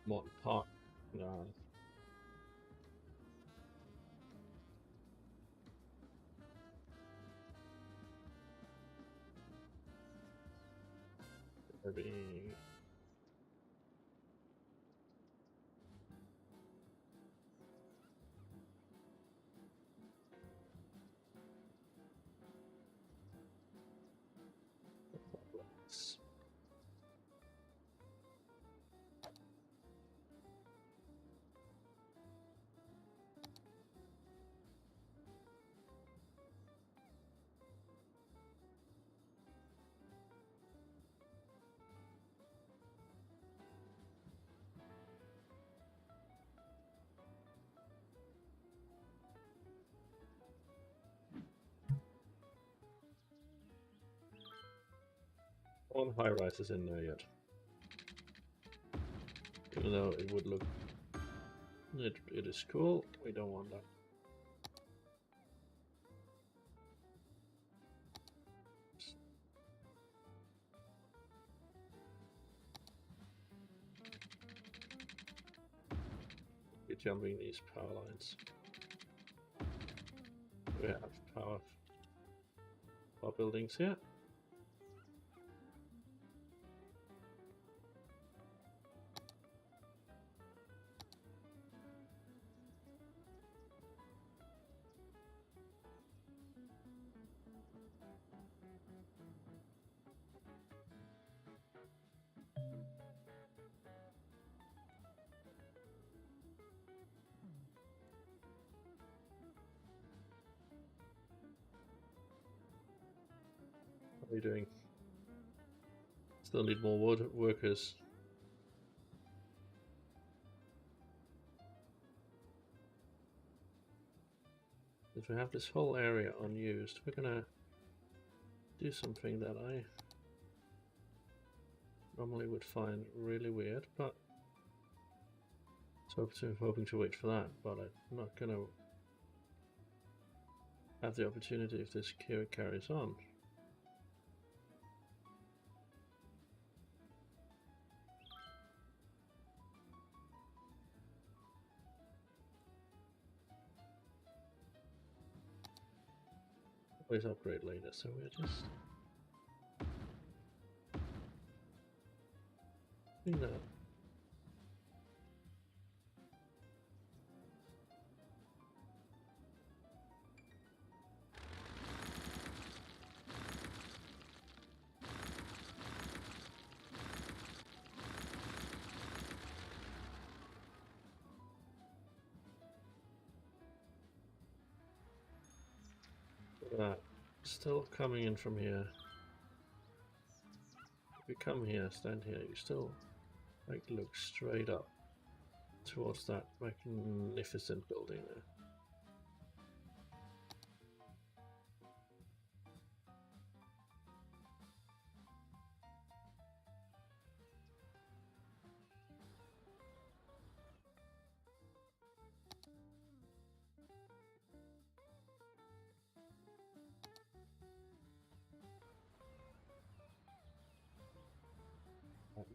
Morton Park. No. Maybe. One high rise is in there yet. Even though it would look it is cool, we don't want that. We're jumping these power lines. We have power buildings here. What are we doing? Still need more workers. If we have this whole area unused, we're gonna do something that I normally would find really weird, but so I'm hoping to wait for that, but I'm not gonna have the opportunity if this carries on. Always upgrade later, so we're just That still coming in from here. If you come here, stand here, you still like look straight up towards that magnificent building there.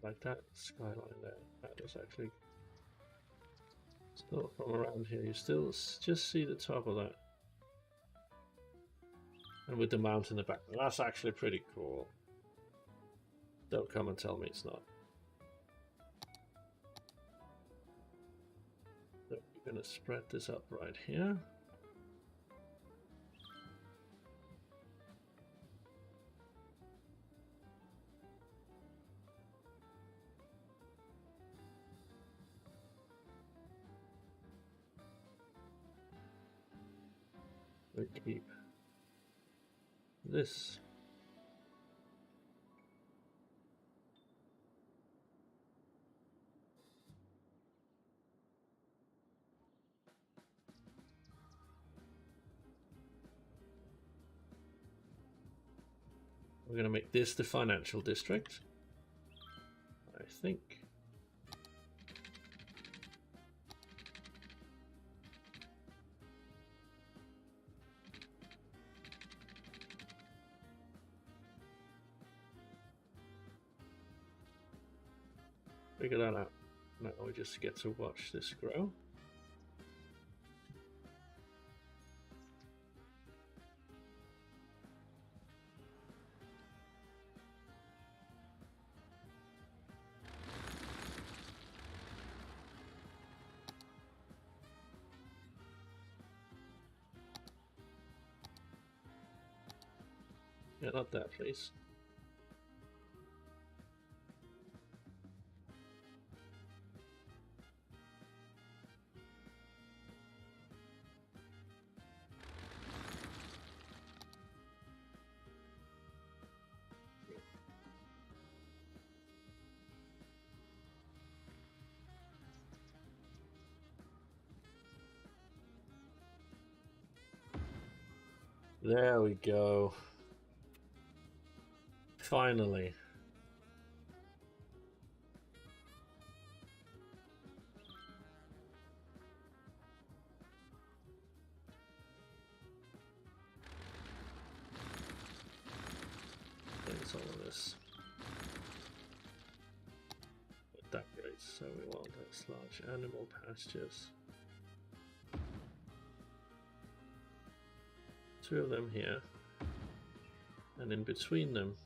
Like that skyline there, that is actually still from around here. You still just see the top of that, and with the mountain in the back. That's actually pretty cool. Don't come and tell me it's not. So we're gonna spread this up right here. We keep this. We're going to make this the financial district, I think. Figure that out. Now we just get to watch this grow. Yeah, not that, please. There we go. Finally. Thanks all of this. That great. So we want this large animal pastures. 2 of them here, and in between them,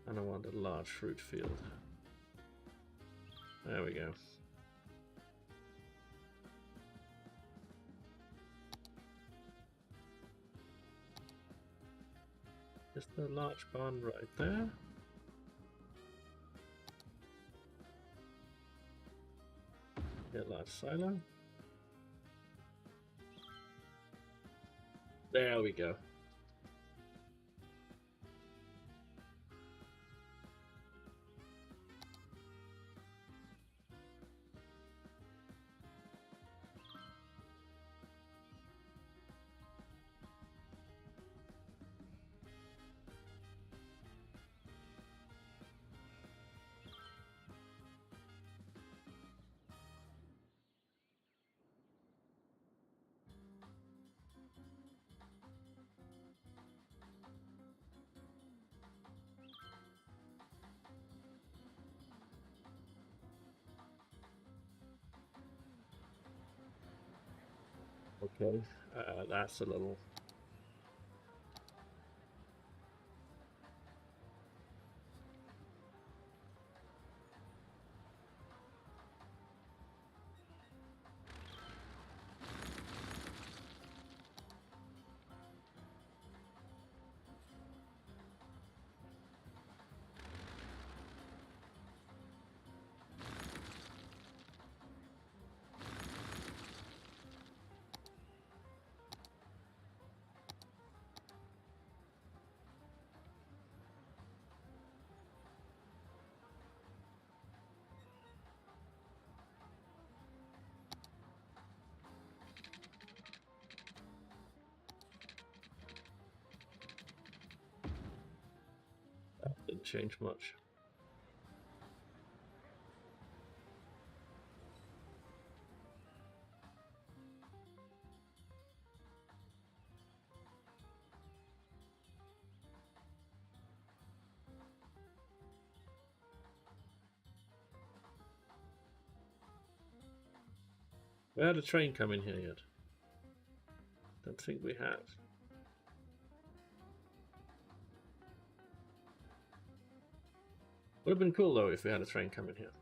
and I want a large fruit field. There we go. Just a large barn right there. Get a large silo. There we go. Okay, that's a little... change much. We had a train coming here yet. Don't think we have. Would have been cool though if we had a train coming here.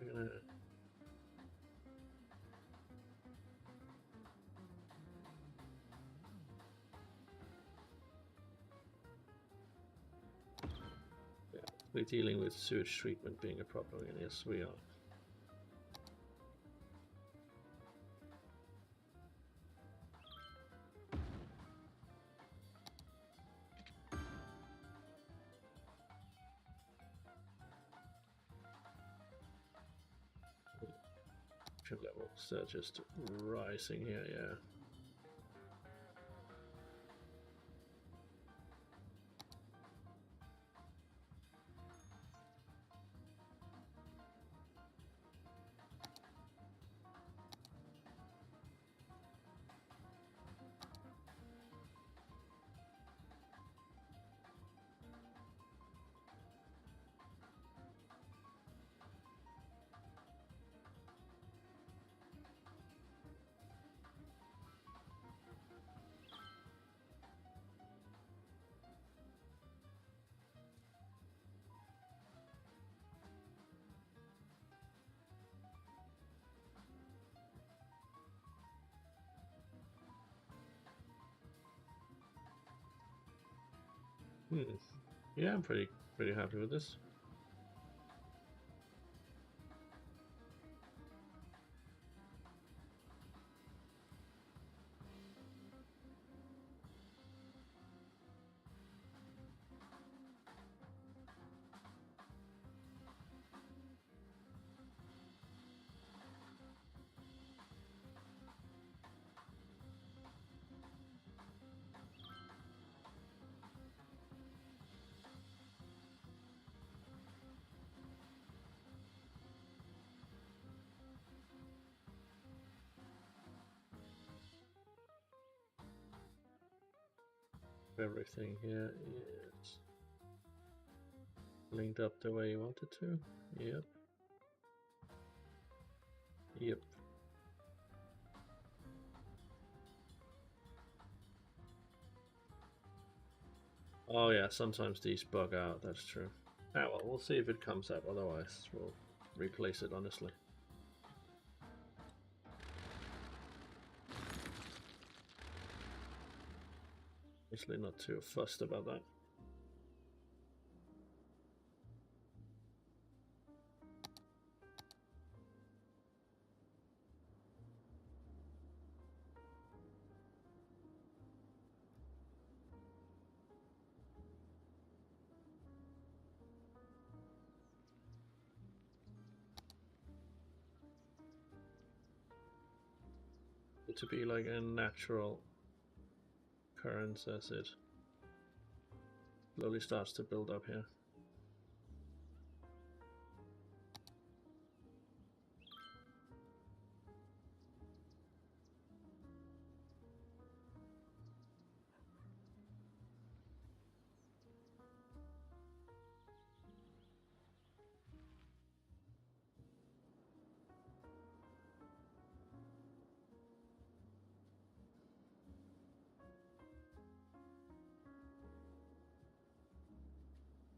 We're gonna... Yeah, we're dealing with sewage treatment being a problem, and yes, we are. Level, so just rising here, yeah. Yeah, I'm pretty happy with this. Everything here is linked up the way you want it to. Yep. Yep. Oh yeah, sometimes these bug out, that's true. Ah well, we'll see if it comes up, otherwise we'll replace it honestly. Obviously not too fussed about that. It to be like a natural current as it slowly starts to build up here.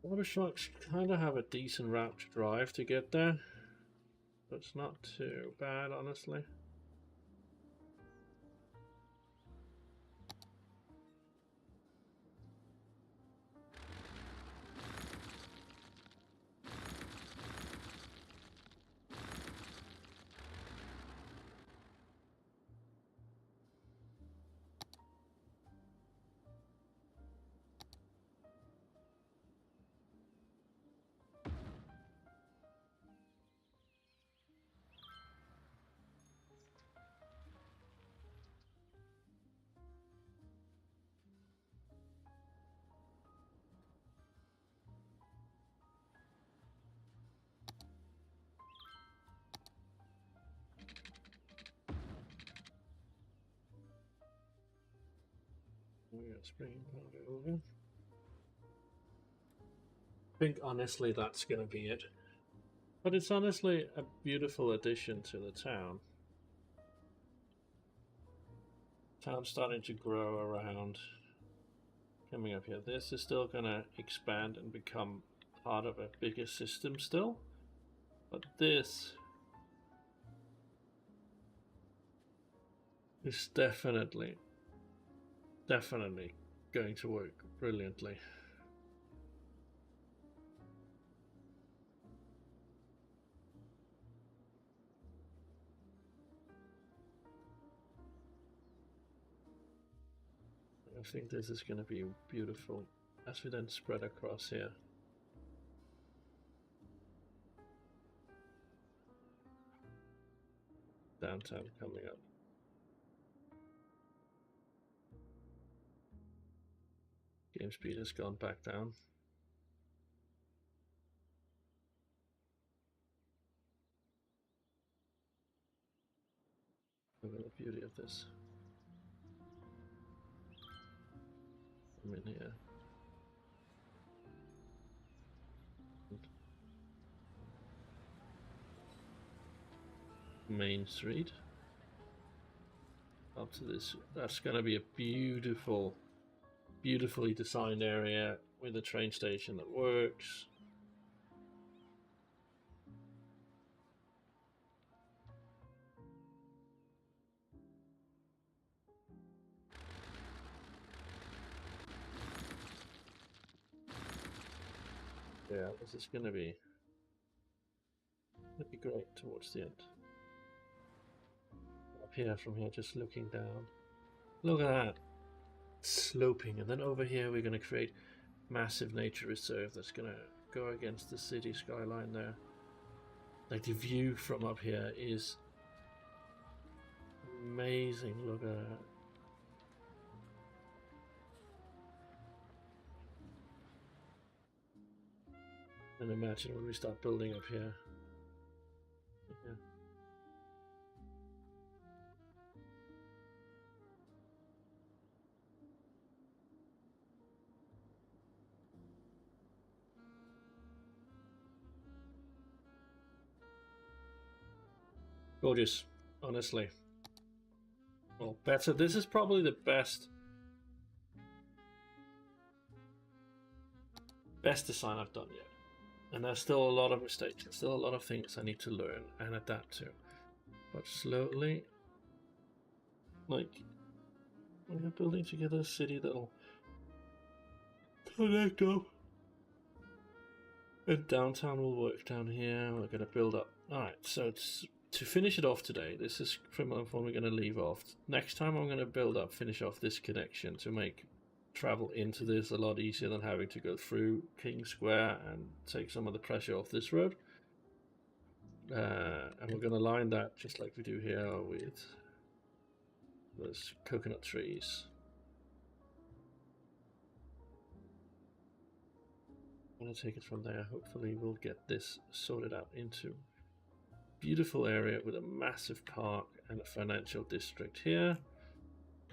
Water sharks kind of have a decent route to drive to get there. That's not too bad, honestly. Let's bring it over. I think honestly that's going to be it. But it's honestly a beautiful addition to the town. Town's starting to grow around. Coming up here. This is still going to expand and become part of a bigger system still. But this is definitely going to work brilliantly. I think this is going to be beautiful as we then spread across here. Downtown coming up. Game speed has gone back down. Look at the beauty of this. I'm in here. Main Street. Up to this. That's going to be a beautifully designed area with a train station that works. Yeah, this is going to be great towards the end. Up here, from here, just looking down. Look at that. Sloping. And then over here we're going to create massive nature reserve that's going to go against the city skyline there. Like the view from up here is amazing. Look at that. And imagine when we start building up here. Yeah. Gorgeous, honestly. Well, better. This is probably the best design I've done yet. And there's still a lot of mistakes, there's still a lot of things I need to learn and adapt to. But slowly, like, we're building together a city that'll connect up. And downtown will work down here, we're going to build up. Alright, so to finish it off today, this is from when we're going to leave off. Next time I'm going to finish off this connection to make travel into this a lot easier than having to go through King Square and take some of the pressure off this road. And we're going to line that just like we do here with those coconut trees. I'm going to take it from there. Hopefully we'll get this sorted out into a beautiful area with a massive park and a financial district here.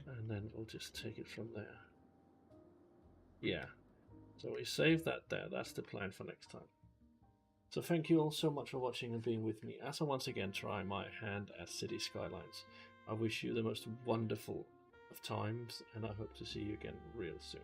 And then we'll just take it from there. Yeah, so we save that there. That's the plan for next time. So thank you all so much for watching and being with me as I once again try my hand at City Skylines. I wish you the most wonderful of times, and I hope to see you again real soon.